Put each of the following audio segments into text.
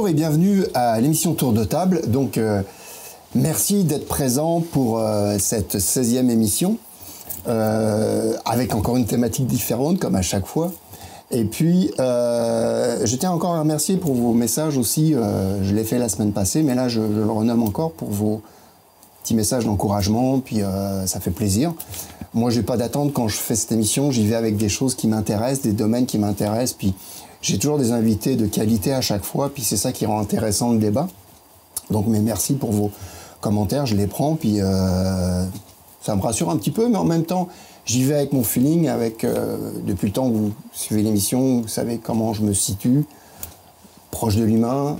et bienvenue à l'émission Tour de table. Donc, merci d'être présent pour cette 16e émission, avec encore une thématique différente, comme à chaque fois. Et puis, je tiens encore à remercier pour vos messages aussi. Je l'ai fait la semaine passée, mais là, je le renomme encore pour vos petits messages d'encouragement, puis ça fait plaisir. Moi, j'ai pas d'attente quand je fais cette émission. J'y vais avec des choses qui m'intéressent, des domaines qui m'intéressent, puis j'ai toujours des invités de qualité à chaque fois, puis c'est ça qui rend intéressant le débat. Donc, mais merci pour vos commentaires, je les prends, puis ça me rassure un petit peu, mais en même temps, j'y vais avec mon feeling, depuis le temps que vous suivez l'émission, vous savez comment je me situe, proche de l'humain,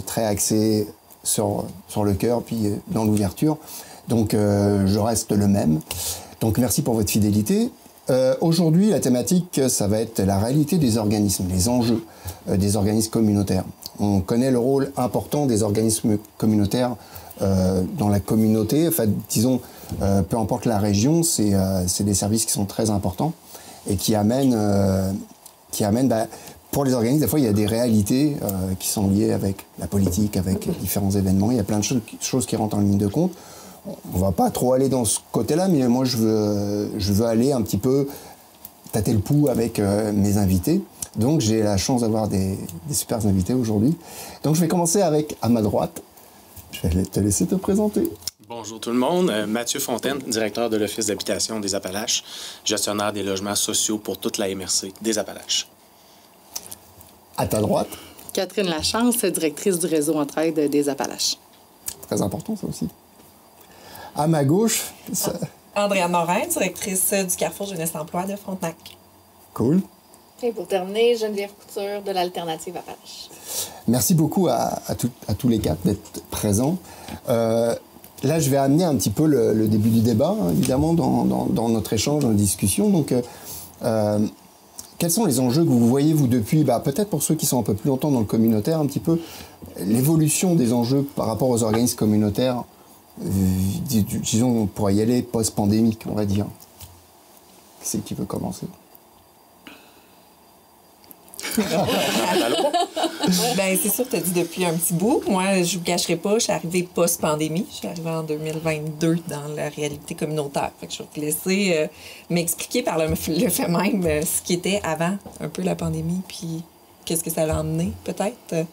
très axé sur le cœur, puis dans l'ouverture. Donc, je reste le même. Donc, merci pour votre fidélité. Aujourd'hui, la thématique, ça va être la réalité des organismes, les enjeux des organismes communautaires. On connaît le rôle important des organismes communautaires dans la communauté. Enfin, disons, peu importe la région, c'est des services qui sont très importants et qui amènent pour les organismes, des fois, il y a des réalités qui sont liées avec la politique, avec différents événements. Il y a plein de choses qui rentrent en ligne de compte. On va pas trop aller dans ce côté-là, mais moi, je veux aller un petit peu tâter le pouls avec mes invités. Donc, j'ai la chance d'avoir des super invités aujourd'hui. Donc, je vais commencer avec, à ma droite, je vais te laisser te présenter. Bonjour tout le monde. Mathieu Fontaine, directeur de l'Office d'habitation des Appalaches, gestionnaire des logements sociaux pour toute la MRC des Appalaches. À ta droite. Catherine Lachance, directrice du réseau Entraide des Appalaches. Très important, ça aussi. À ma gauche... Andréane Morin, directrice du Carrefour Jeunesse Emploi de Frontenac. Cool. Et pour terminer, Geneviève Couture de l'Alternative Appalaches. Merci beaucoup à tous les quatre d'être présents. Là, je vais amener un petit peu le début du débat, hein, évidemment, dans notre échange, dans la discussion. Donc, quels sont les enjeux que vous voyez, vous, depuis, peut-être pour ceux qui sont un peu plus longtemps dans le communautaire, un petit peu l'évolution des enjeux par rapport aux organismes communautaires, disons, on pourrait y aller post-pandémique, on va dire. Qui c'est qui veut commencer? Ben, c'est sûr, tu as dit depuis un petit bout. Moi, je vous cacherai pas, je suis arrivée post-pandémie. Je suis arrivée en 2022 dans la réalité communautaire. Fait que je vais te laisser m'expliquer par le fait même ce qui était avant un peu la pandémie, puis qu'est-ce que ça l'a emmené, peut-être.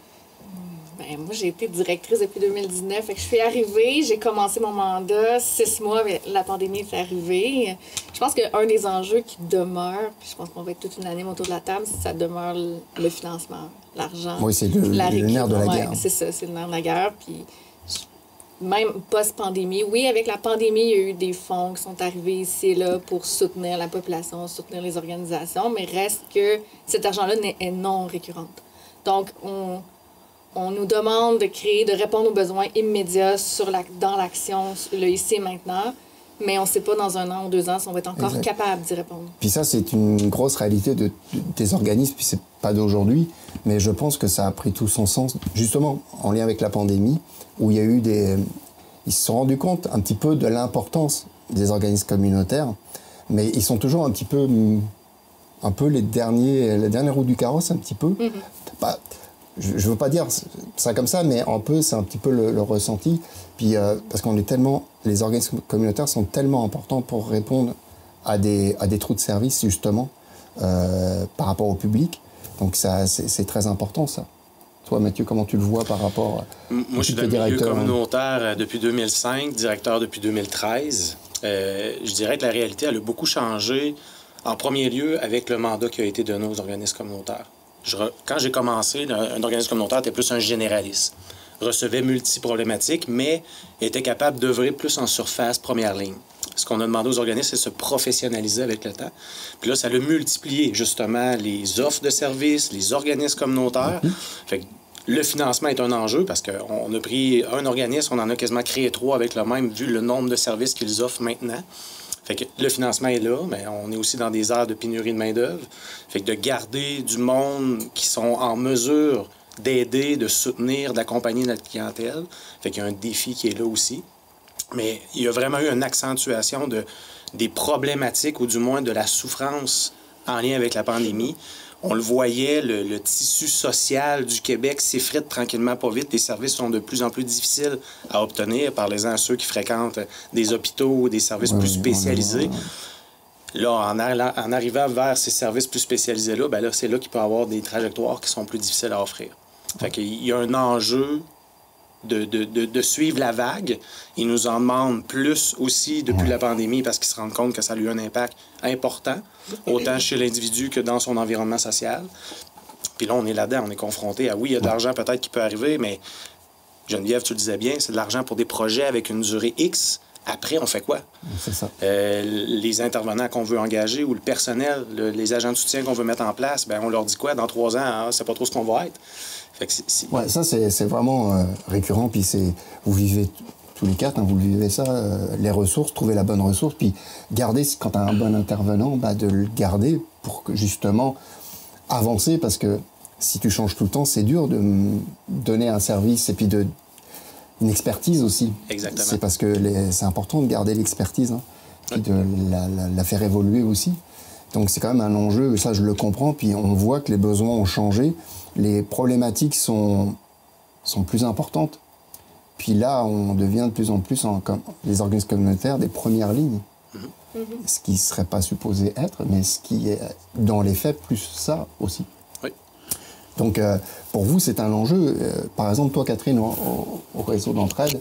Ben, moi, j'ai été directrice depuis 2019. Fait que je suis arrivée, j'ai commencé mon mandat 6 mois, mais la pandémie est arrivée. Je pense qu'un des enjeux qui demeure, puis je pense qu'on va être toute une année autour de la table, ça demeure le financement, l'argent. Oui, c'est le nerf de la guerre. C'est ça, c'est le nerf de la guerre. Puis même post-pandémie, oui, avec la pandémie, il y a eu des fonds qui sont arrivés ici et là pour soutenir la population, soutenir les organisations, mais reste que cet argent-là est non récurrent. Donc, on nous demande de répondre aux besoins immédiats dans l'action, le ici et maintenant, mais on ne sait pas dans 1 an ou 2 ans si on va être encore capable d'y répondre. Puis ça, c'est une grosse réalité des organismes, puis c'est pas d'aujourd'hui, mais je pense que ça a pris tout son sens, justement, en lien avec la pandémie, où il y a eu ils se sont rendus compte un petit peu de l'importance des organismes communautaires, mais ils sont toujours un peu les dernières roues du carrosse, un petit peu. Mm-hmm. Je ne veux pas dire ça comme ça, mais c'est un petit peu le ressenti. Puis, parce les organismes communautaires sont tellement importants pour répondre à des trous de service, justement, par rapport au public. Donc, c'est très important, ça. Toi, Mathieu, comment tu le vois par rapport Moi, je suis dans le milieu communautaire depuis 2005, directeur depuis 2013. Je dirais que la réalité, elle a beaucoup changé, en premier lieu, avec le mandat qui a été donné aux organismes communautaires. Quand j'ai commencé, un organisme communautaire était plus un généraliste. Recevait multi-problématiques, mais était capable d'œuvrer plus en surface, première ligne. Ce qu'on a demandé aux organismes, c'est de se professionnaliser avec le temps. Puis là, ça l'a multiplié, justement, les offres de services, les organismes communautaires. Fait que le financement est un enjeu parce qu'on a pris un organisme, on en a quasiment créé 3 avec le même, vu le nombre de services qu'ils offrent maintenant. Fait que le financement est là, mais on est aussi dans des heures de pénurie de main-d'œuvre. Fait que de garder du monde qui sont en mesure d'aider, de soutenir, d'accompagner notre clientèle. Fait qu'il y a un défi qui est là aussi. Mais il y a vraiment eu une accentuation des problématiques, ou du moins de la souffrance en lien avec la pandémie, On le voyait, le tissu social du Québec s'effrite tranquillement pas vite. Les services sont de plus en plus difficiles à obtenir. Parlez-en à ceux qui fréquentent des hôpitaux ou des services plus spécialisés. Là, en arrivant vers ces services plus spécialisés-là, ben là, c'est là qu'il peut y avoir des trajectoires qui sont plus difficiles à offrir. Fait qu'il y a un enjeu de suivre la vague. Ils nous en demandent plus aussi depuis la pandémie parce qu'ils se rendent compte que ça a eu un impact important, autant chez l'individu que dans son environnement social. Puis là, on est là-dedans, on est confronté à, oui, il y a de l'argent peut-être qui peut arriver, mais Geneviève, tu le disais bien, c'est de l'argent pour des projets avec une durée X. Après, on fait quoi? C'est ça. Les intervenants qu'on veut engager ou le personnel, les agents de soutien qu'on veut mettre en place, ben on leur dit quoi? Dans 3 ans, c'est pas trop ce qu'on va être. Fait que ouais, ça, c'est vraiment récurrent. Puis vous vivez tous les 4, hein, vous vivez ça, les ressources, trouver la bonne ressource, puis garder, quand tu as un bon intervenant, de le garder pour que, justement, avancer, parce que si tu changes tout le temps, c'est dur de donner un service et puis une expertise aussi. Exactement. C'est parce que c'est important de garder l'expertise, hein, puis de la faire évoluer aussi. Donc c'est quand même un enjeu, ça je le comprends, puis on voit que les besoins ont changé, les problématiques sont plus importantes. Puis là, on devient de plus en plus, comme les organismes communautaires, des premières lignes. Ce qui ne serait pas supposé être, mais ce qui est, dans les faits, plus ça aussi. Oui. Donc, pour vous, c'est un enjeu. Par exemple, toi, Catherine, au réseau d'entraide,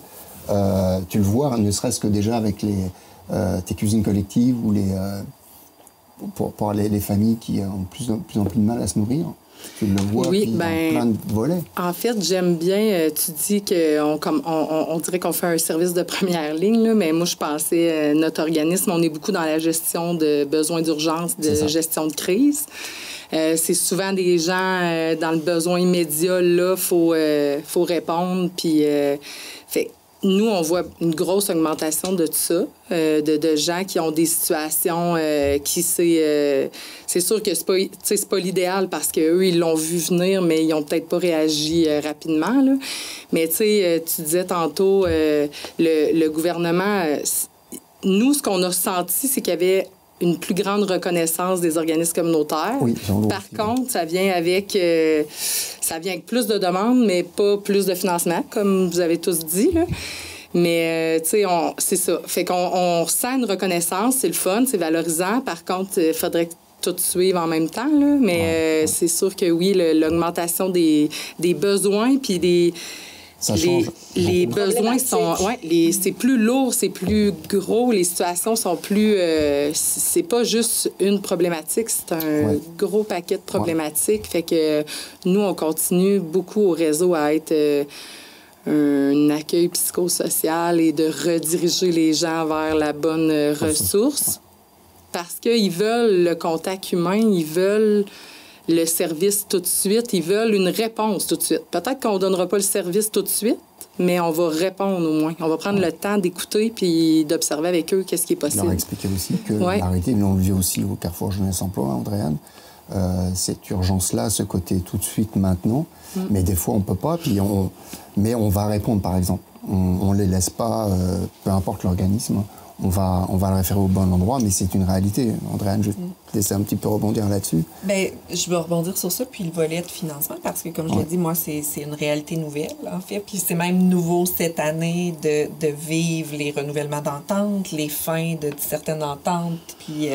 tu le vois, ne serait-ce que déjà avec tes cuisines collectives ou pour les familles qui ont de plus en plus de mal à se nourrir. Tu le vois, oui, dans plein de volets. En fait, j'aime bien, tu dis qu'on dirait qu'on fait un service de première ligne, là, mais moi, je pensais, notre organisme, on est beaucoup dans la gestion de besoins d'urgence, de gestion de crise. C'est souvent des gens dans le besoin immédiat, là, faut répondre, puis... fait nous, on voit une grosse augmentation de tout ça, de gens qui ont des situations qui c'est sûr que c'est pas l'idéal parce qu'eux, ils l'ont vu venir, mais ils ont peut-être pas réagi rapidement, là. Mais tu sais, tu disais tantôt, le gouvernement, nous, ce qu'on a ressenti, c'est qu'il y avait une plus grande reconnaissance des organismes communautaires. Oui, par contre, ça vient avec plus de demandes, mais pas plus de financement, comme vous avez tous dit, là. Mais, tu sais, c'est ça. Fait qu'on ressent une reconnaissance, c'est le fun, c'est valorisant. Par contre, il faudrait tout suivre en même temps, là. Mais c'est sûr que oui, l'augmentation des besoins, puis des... Les besoins sont... c'est plus lourd, c'est plus gros, les situations sont plus... c'est pas juste une problématique, c'est un gros paquet de problématiques. Fait que nous, on continue beaucoup au réseau à être un accueil psychosocial et de rediriger les gens vers la bonne ressource. Parce qu'ils veulent le contact humain, ils veulent... le service tout de suite. Ils veulent une réponse tout de suite. Peut-être qu'on ne donnera pas le service tout de suite, mais on va répondre au moins. On va prendre le temps d'écouter puis d'observer avec eux qu'est-ce qui est possible. Leur expliquer aussi que la réalité, nous on le vit aussi au Carrefour Jeunesse Emploi, Andréane, cette urgence-là, ce côté tout de suite, maintenant, mais des fois on ne peut pas, mais on va répondre par exemple. On ne les laisse pas, peu importe l'organisme, on va le référer au bon endroit, mais c'est une réalité. Andréane, je vais te laisser un petit peu rebondir là-dessus. Bien, je vais rebondir sur ça, puis le volet de financement, parce que, comme je l'ai dit, moi, c'est une réalité nouvelle, en fait. Puis c'est même nouveau cette année de vivre les renouvellements d'entente, les fins de certaines ententes. Puis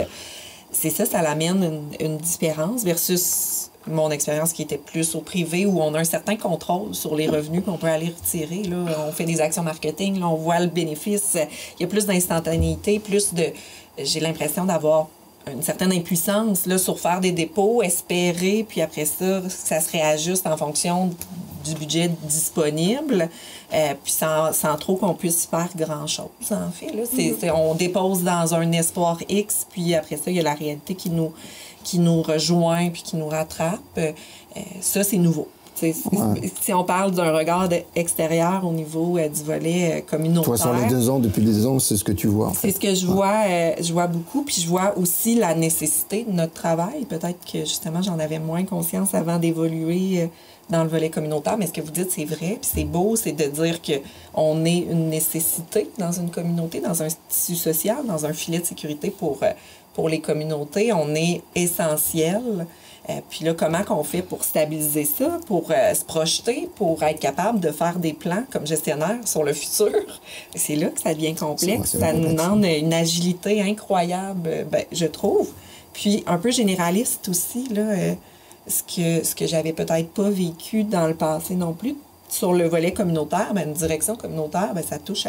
c'est ça l'amène une différence versus mon expérience qui était plus au privé, où on a un certain contrôle sur les revenus qu'on peut aller retirer. Là. On fait des actions marketing, là, on voit le bénéfice. Il y a plus d'instantanéité, plus de... J'ai l'impression d'avoir une certaine impuissance là, sur faire des dépôts, espérer, puis après ça se réajuste en fonction du budget disponible, puis sans trop qu'on puisse faire grand-chose, en fait. Là. On dépose dans un espoir X, puis après ça, il y a la réalité qui nous rejoint puis qui nous rattrape. Ça, c'est nouveau. Si on parle d'un regard extérieur au niveau du volet communautaire... Toi, sur les 2 ans, depuis les 2 ans, c'est ce que tu vois, en fait. C'est ce que je vois beaucoup, puis je vois aussi la nécessité de notre travail. Peut-être que, justement, j'en avais moins conscience avant d'évoluer dans le volet communautaire, mais ce que vous dites, c'est vrai, puis c'est beau, c'est de dire qu'on est une nécessité dans une communauté, dans un tissu social, dans un filet de sécurité pour les communautés. On est essentiel. Puis là, comment qu'on fait pour stabiliser ça, pour se projeter, pour être capable de faire des plans comme gestionnaire sur le futur? C'est là que ça devient complexe. Ça nous demande une agilité incroyable, je trouve. Puis un peu généraliste aussi, là, ce que j'avais peut-être pas vécu dans le passé non plus. Sur le volet communautaire, une direction communautaire, ça touche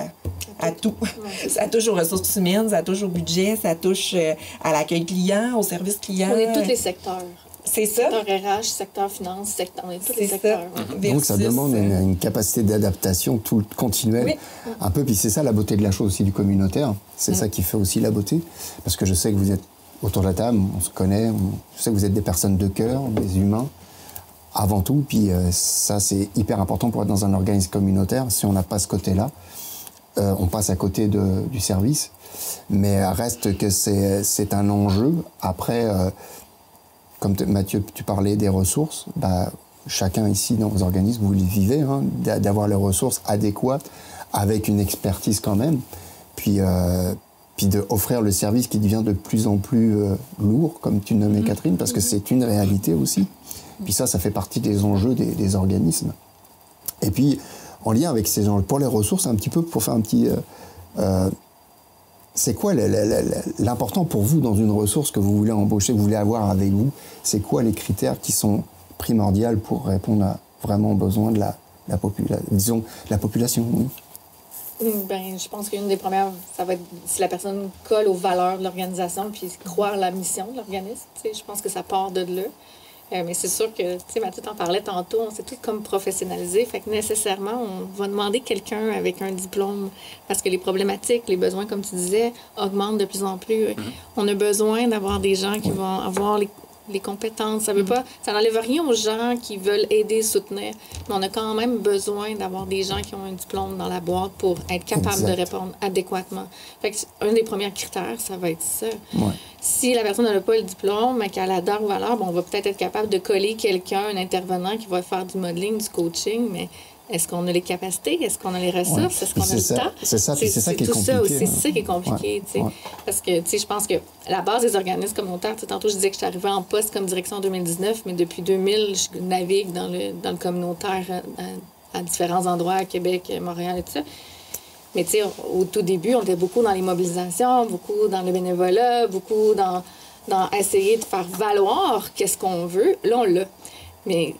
à tout. Ouais. Ça touche aux ressources humaines, ça touche au budget, ça touche à l'accueil client, au service client. On est tous les secteurs. C'est ça. Secteur RH, secteur finance, on est tous les secteurs. Donc ça demande une capacité d'adaptation tout continuelle. Oui. Un peu, puis c'est ça la beauté de la chose aussi du communautaire. C'est ça qui fait aussi la beauté. Parce que je sais que vous êtes autour de la table, on se connaît, je sais que vous êtes des personnes de cœur, des humains. Avant tout, puis ça c'est hyper important pour être dans un organisme communautaire. Si on n'a pas ce côté-là, on passe à côté du service. Mais reste que c'est un enjeu. Après, comme Mathieu, tu parlais des ressources, chacun ici dans vos organismes, vous les vivez, d'avoir les ressources adéquates avec une expertise quand même. Puis d'offrir le service qui devient de plus en plus lourd, comme tu nommais Catherine, parce que c'est une réalité aussi. Puis ça fait partie des enjeux des organismes. Et puis, en lien avec ces enjeux, pour les ressources, un petit peu, pour faire un petit... c'est quoi l'important pour vous dans une ressource que vous voulez embaucher, que vous voulez avoir avec vous? C'est quoi les critères qui sont primordiaux pour répondre à vraiment aux besoins de la population? Oui. Je pense qu'une des premières, ça va être si la personne colle aux valeurs de l'organisation puis croit à la mission de l'organisme. Je pense que ça part de là. Mais c'est sûr que, Mathieu t'en parlait tantôt, on s'est tous comme professionnalisés. Fait que nécessairement, on va demander quelqu'un avec un diplôme parce que les problématiques, les besoins, comme tu disais, augmentent de plus en plus. On a besoin d'avoir des gens qui vont avoir les compétences. Ça n'enlève rien aux gens qui veulent aider, soutenir, mais on a quand même besoin d'avoir des gens qui ont un diplôme dans la boîte pour être capable de répondre adéquatement. Fait que un des premiers critères, ça va être ça. Ouais. Si la personne n'a pas le diplôme, mais qu'elle adore ou valeur, on va peut-être être capable de coller quelqu'un, un intervenant qui va faire du modeling, du coaching, mais est-ce qu'on a les capacités? Est-ce qu'on a les ressources? Ouais. Est-ce qu'on a le temps? C'est ça qui est compliqué. C'est ça qui est compliqué. Ouais. Parce que je pense que la base des organismes communautaires, tantôt je disais que je suis arrivée en poste comme direction en 2019, mais depuis 2000, je navigue dans le communautaire à différents endroits, à Québec, Montréal et tout ça. Mais au tout début, on était beaucoup dans les mobilisations, beaucoup dans le bénévolat, beaucoup dans essayer de faire valoir qu'est-ce qu'on veut. Là, on l'a. Mais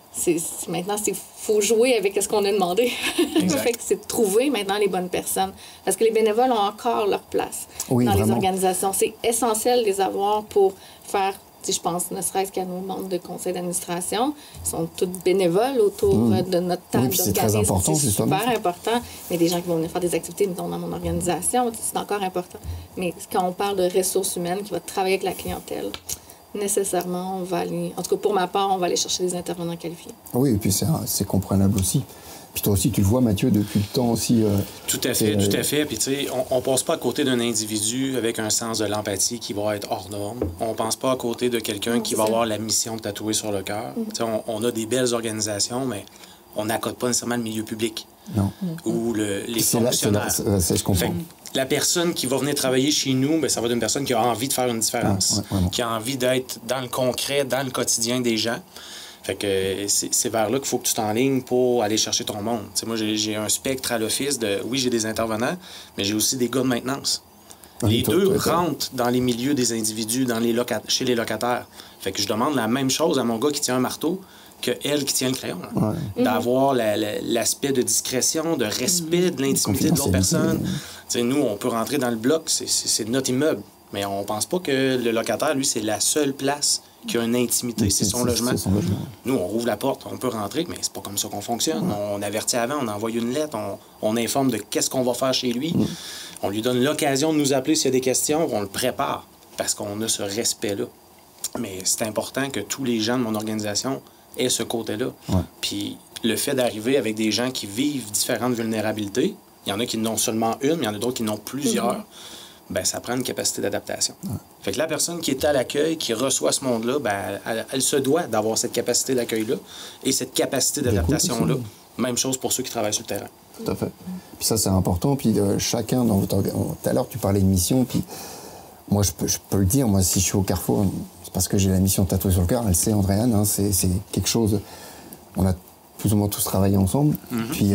maintenant, il faut jouer avec ce qu'on a demandé. Fait que c'est de trouver maintenant les bonnes personnes. Parce que les bénévoles ont encore leur place dans les organisations. C'est essentiel de les avoir pour faire, je pense, ne serait-ce qu'à nos membres de conseil d'administration. Ils sont tous bénévoles autour de notre table d'organisme. C'est très important, c'est super important. Mais des gens qui vont venir faire des activités, dans mon organisation, c'est encore important. Mais quand on parle de ressources humaines qui vont travailler avec la clientèle, nécessairement, on va aller... En tout cas, pour ma part, on va aller chercher des intervenants qualifiés. Oui, et puis c'est comprenable aussi. Puis toi aussi, tu le vois, Mathieu, depuis le temps aussi... Tout à fait, tout à fait. Puis tu sais, on passe pas à côté d'un individu avec un sens de l'empathie qui va être hors norme. On pense pas à côté de quelqu'un qui va avoir la mission de tatouer sur le cœur. Tu sais, on a des belles organisations, mais on n'accorde pas nécessairement le milieu public. Non. Ou les fonctionnaires. Je comprends. La personne qui va venir travailler chez nous, ça va être une personne qui a envie de faire une différence, qui a envie d'être dans le concret, dans le quotidien des gens. Fait que c'est vers là qu'il faut que tu t'enlignes pour aller chercher ton monde. T'sais, moi, j'ai un spectre à l'office de... Oui, j'ai des intervenants, mais j'ai aussi des gars de maintenance. Les deux rentrent dans les milieux des individus, chez les locataires. Fait que je demande la même chose à mon gars qui tient un marteau que elle qui tient le crayon. D'avoir l'aspect de discrétion, de respect de l'intimité de l'autre personne. Nous, on peut rentrer dans le bloc, c'est notre immeuble. Mais on pense pas que le locataire, lui, c'est la seule place qui a une intimité, c'est son logement. Nous, on rouvre la porte, on peut rentrer, mais c'est pas comme ça qu'on fonctionne. On avertit avant, on envoie une lettre, on informe de qu'est-ce qu'on va faire chez lui. On lui donne l'occasion de nous appeler s'il y a des questions, on le prépare parce qu'on a ce respect-là. Mais c'est important que tous les gens de mon organisation aient ce côté-là. Puis le fait d'arriver avec des gens qui vivent différentes vulnérabilités, il y en a qui n'ont seulement une, mais il y en a d'autres qui n'ont plusieurs. Ça prend une capacité d'adaptation. Fait que la personne qui est à l'accueil, qui reçoit ce monde-là, elle se doit d'avoir cette capacité d'accueil-là et cette capacité d'adaptation-là. Même chose pour ceux qui travaillent sur le terrain. Tout à fait. Puis ça, c'est important. Puis chacun, tout à l'heure, tu parlais de mission, puis moi, je peux le dire, moi, si je suis au Carrefour, parce que j'ai la mission tatouée sur le cœur, elle sait, Andréane, hein, c'est quelque chose... On a plus ou moins tous travaillé ensemble, puis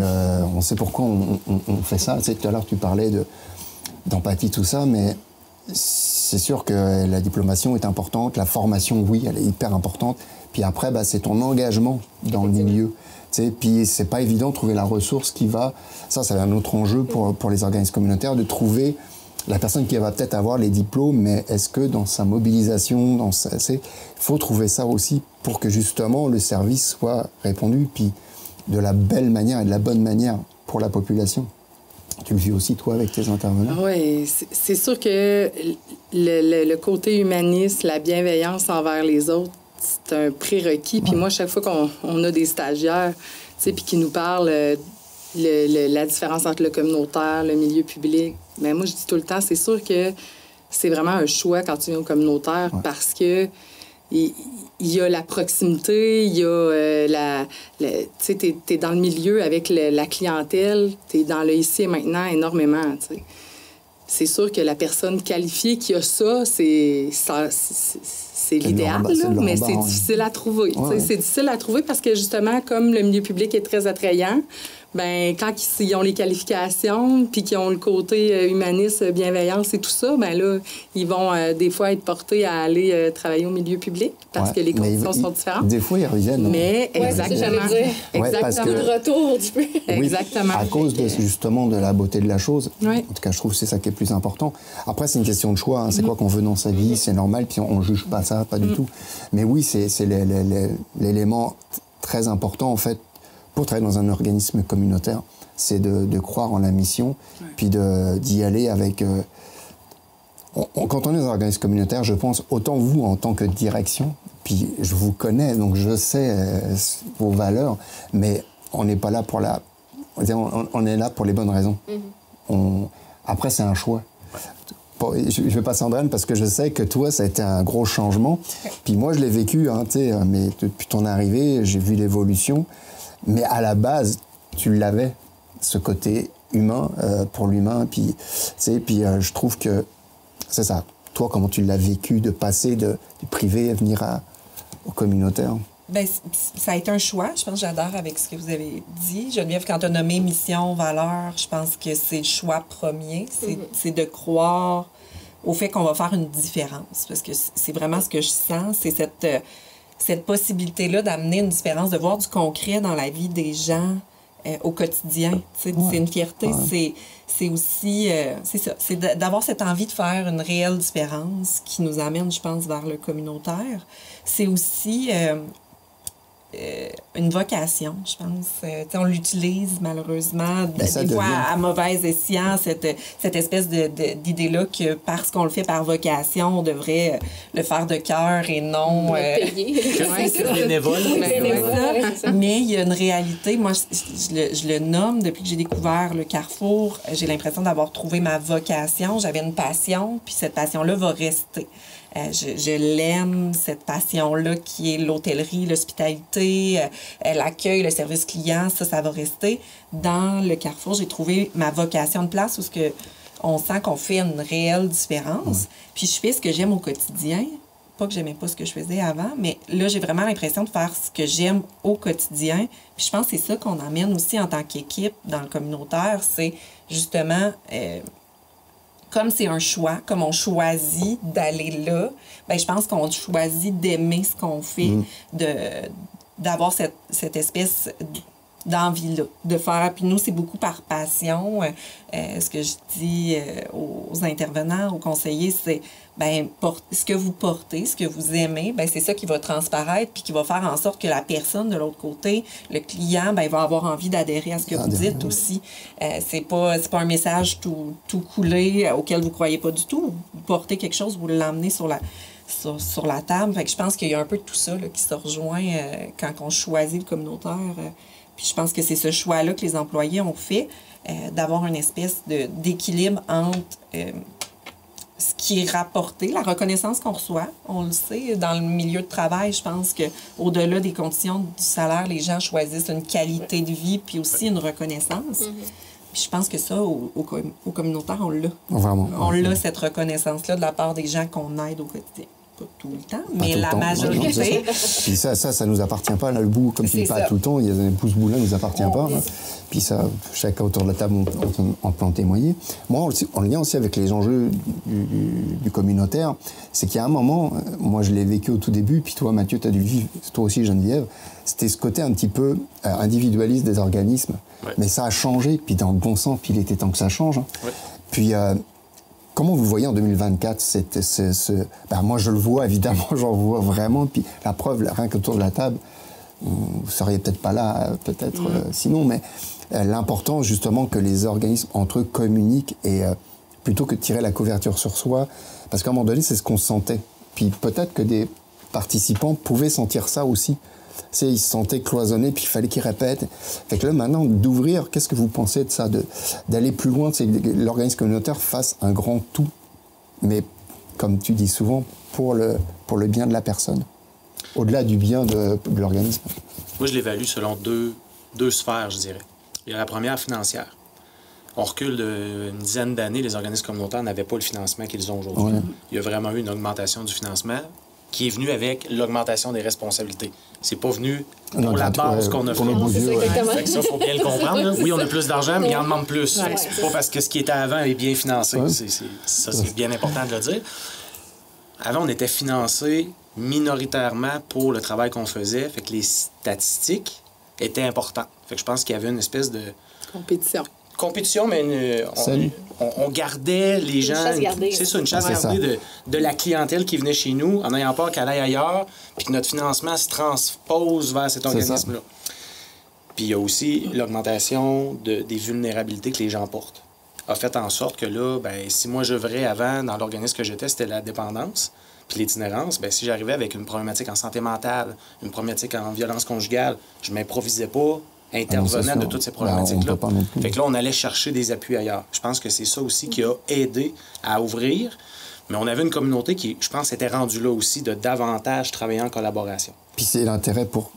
on sait pourquoi on fait ça. Tu sais, tout à l'heure, tu parlais d'empathie, tout ça, mais c'est sûr que la diplomation est importante, la formation, oui, elle est hyper importante, puis après, c'est ton engagement dans le milieu. Tu sais, puis c'est pas évident de trouver la ressource qui va... Ça, c'est un autre enjeu pour les organismes communautaires, de trouver la personne qui va peut-être avoir les diplômes, mais est-ce que dans sa mobilisation, il faut trouver ça aussi pour que justement le service soit répondu, puis de la belle manière et de la bonne manière pour la population. Tu le vis aussi, toi, avec tes intervenants? Oui, c'est sûr que le côté humaniste, la bienveillance envers les autres, c'est un prérequis. Puis moi, chaque fois qu'on a des stagiaires, tu sais, puis qui nous parlent la différence entre le communautaire, le milieu public, mais moi, je dis tout le temps, c'est sûr que c'est vraiment un choix quand tu viens au communautaire parce que il y a la proximité, il y a tu sais, t'es dans le milieu avec la clientèle, t'es dans le ici et maintenant énormément, tu sais. C'est sûr que la personne qualifiée qui a ça, c'est l'idéal, mais c'est difficile à trouver. Ouais. C'est difficile à trouver parce que, justement, comme le milieu public est très attrayant, ben quand ils ont les qualifications puis qu'ils ont le côté humaniste, bienveillance et tout ça, ben là, ils vont des fois être portés à aller travailler au milieu public parce que les conditions sont différentes. Des fois, ils reviennent. Mais exactement. Exactement. Le retour du peu. Exactement. À cause justement de la beauté de la chose. En tout cas, je trouve que c'est ça qui est plus important. Après, c'est une question de choix. Hein. C'est quoi qu'on veut dans sa vie, c'est normal, puis on juge pas ça, pas du tout. Mais oui, c'est l'élément très important, en fait, pour travailler dans un organisme communautaire, c'est de croire en la mission, puis d'y aller avec... quand on est dans un organisme communautaire, je pense, autant vous en tant que direction, puis je vous connais, donc je sais vos valeurs, mais on n'est pas là pour on est là pour les bonnes raisons. Après, c'est un choix. Je vais passer Andréane parce que je sais que toi, ça a été un gros changement. Puis moi, je l'ai vécu, hein, mais depuis ton arrivée, j'ai vu l'évolution. Mais à la base, tu l'avais, ce côté humain pour l'humain. Puis je trouve que c'est ça. Toi, comment tu l'as vécu de passer du privé à venir au communautaire? Bien, ça a été un choix. Je pense que j'adore avec ce que vous avez dit. Geneviève, quand tu as nommé mission, valeur, je pense que c'est le choix premier. C'est de croire au fait qu'on va faire une différence. Parce que c'est vraiment ce que je sens. C'est cette possibilité-là d'amener une différence, de voir du concret dans la vie des gens au quotidien. C'est une fierté. C'est aussi... c'est ça. C'est d'avoir cette envie de faire une réelle différence qui nous amène, je pense, vers le communautaire. C'est aussi... une vocation, je pense. On l'utilise malheureusement des fois à mauvais escient, cette espèce d'idée-là que parce qu'on le fait par vocation, on devrait le faire de cœur et non... payer. Bénévole. Mais il y a une réalité. Moi, je le nomme depuis que j'ai découvert le Carrefour. J'ai l'impression d'avoir trouvé ma vocation. J'avais une passion, puis cette passion-là va rester. Je l'aime, cette passion-là qui est l'hôtellerie, l'hospitalité, l'accueil, le service client, ça va rester. Dans le Carrefour, j'ai trouvé ma vocation de place où on sent qu'on fait une réelle différence. Puis je fais ce que j'aime au quotidien. Pas que j'aimais pas ce que je faisais avant, mais là, j'ai vraiment l'impression de faire ce que j'aime au quotidien. Puis je pense que c'est ça qu'on amène aussi en tant qu'équipe dans le communautaire, c'est justement... comme c'est un choix, comme on choisit d'aller là, bien, je pense qu'on choisit d'aimer ce qu'on fait, d'avoir cette espèce d'envie-là, de faire. Puis nous, c'est beaucoup par passion. Ce que je dis aux intervenants, aux conseillers, c'est ben ce que vous portez, ce que vous aimez, ben c'est ça qui va transparaître puis qui va faire en sorte que la personne de l'autre côté, le client, ben il va avoir envie d'adhérer à ce que vous dites aussi. C'est pas un message tout coulé auquel vous croyez pas du tout. Vous portez quelque chose, vous l'emmenez sur la table. Fait que je pense qu'il y a un peu de tout ça là, qui se rejoint quand on choisit le communautaire. Puis je pense que c'est ce choix-là que les employés ont fait, d'avoir une espèce d'équilibre entre ce qui est rapporté, la reconnaissance qu'on reçoit. On le sait, dans le milieu de travail, je pense qu'au-delà des conditions du salaire, les gens choisissent une qualité de vie puis aussi une reconnaissance. Puis je pense que ça, au communautaire, on l'a. Vraiment. On l'a, cette reconnaissance-là, de la part des gens qu'on aide au quotidien. pas tout le temps, mais la majorité. Puis ça nous appartient pas. Là, le bout, comme tu dis pas tout le temps, il y a des pouces-bouts là, nous appartient pas. Hein. Puis ça, chacun autour de la table, on peut en témoigner. Moi, en lien aussi avec les enjeux du communautaire, c'est qu'il y a un moment, moi je l'ai vécu au tout début, puis toi, Mathieu, tu as dû le vivre, toi aussi, Geneviève, c'était ce côté un petit peu individualiste des organismes. Ouais. Mais ça a changé, puis dans le bon sens, puis il était temps que ça change. Hein. Ouais. Puis, comment vous le voyez en 2024, moi, je le vois, évidemment, j'en vois vraiment. Puis la preuve, rien qu'autour de la table, vous ne seriez peut-être pas là, sinon, mais l'important, justement, que les organismes entre eux communiquent et plutôt que de tirer la couverture sur soi, parce qu'à un moment donné, c'est ce qu'on sentait. Puis peut-être que des participants pouvaient sentir ça aussi. Ils se sentaient cloisonnés, puis il fallait qu'ils répètent. Fait que là, maintenant, d'ouvrir, qu'est-ce que vous pensez de ça, d'aller plus loin, que l'organisme communautaire fasse un grand tout, mais, comme tu dis souvent, pour le bien de la personne, au-delà du bien de l'organisme? Moi, je l'évalue selon deux sphères, je dirais. Il y a la première, financière. On recule d'une dizaine d'années, les organismes communautaires n'avaient pas le financement qu'ils ont aujourd'hui. Ouais. Il y a vraiment eu une augmentation du financement qui est venue avec l'augmentation des responsabilités. C'est pas venu pour la base qu'on a fait. Ça, il faut bien le comprendre. Là. Oui, on a plus d'argent, mais il en demande plus. Ouais. C'est pas parce que ce qui était avant est bien financé. Ouais. C'est bien important de le dire. Avant, on était financé minoritairement pour le travail qu'on faisait. Fait que les statistiques étaient importantes. Fait que je pense qu'il y avait une espèce de... compétition, mais on gardait les gens. C'est ça, une chasse gardée de la clientèle qui venait chez nous, en n'ayant peur qu'elle aille ailleurs, puis que notre financement se transpose vers cet organisme-là. Puis il y a aussi l'augmentation des vulnérabilités que les gens portent. A fait en sorte que là, si moi j'œuvrais avant dans l'organisme que j'étais, c'était la dépendance, puis l'itinérance, si j'arrivais avec une problématique en santé mentale, une problématique en violence conjugale, je m'improvisais pas intervenant de toutes ces problématiques-là. Fait que là, on allait chercher des appuis ailleurs. Je pense que c'est ça aussi qui a aidé à ouvrir. Mais on avait une communauté qui, je pense, était rendue là aussi de davantage travailler en collaboration. Puis c'est l'intérêt pour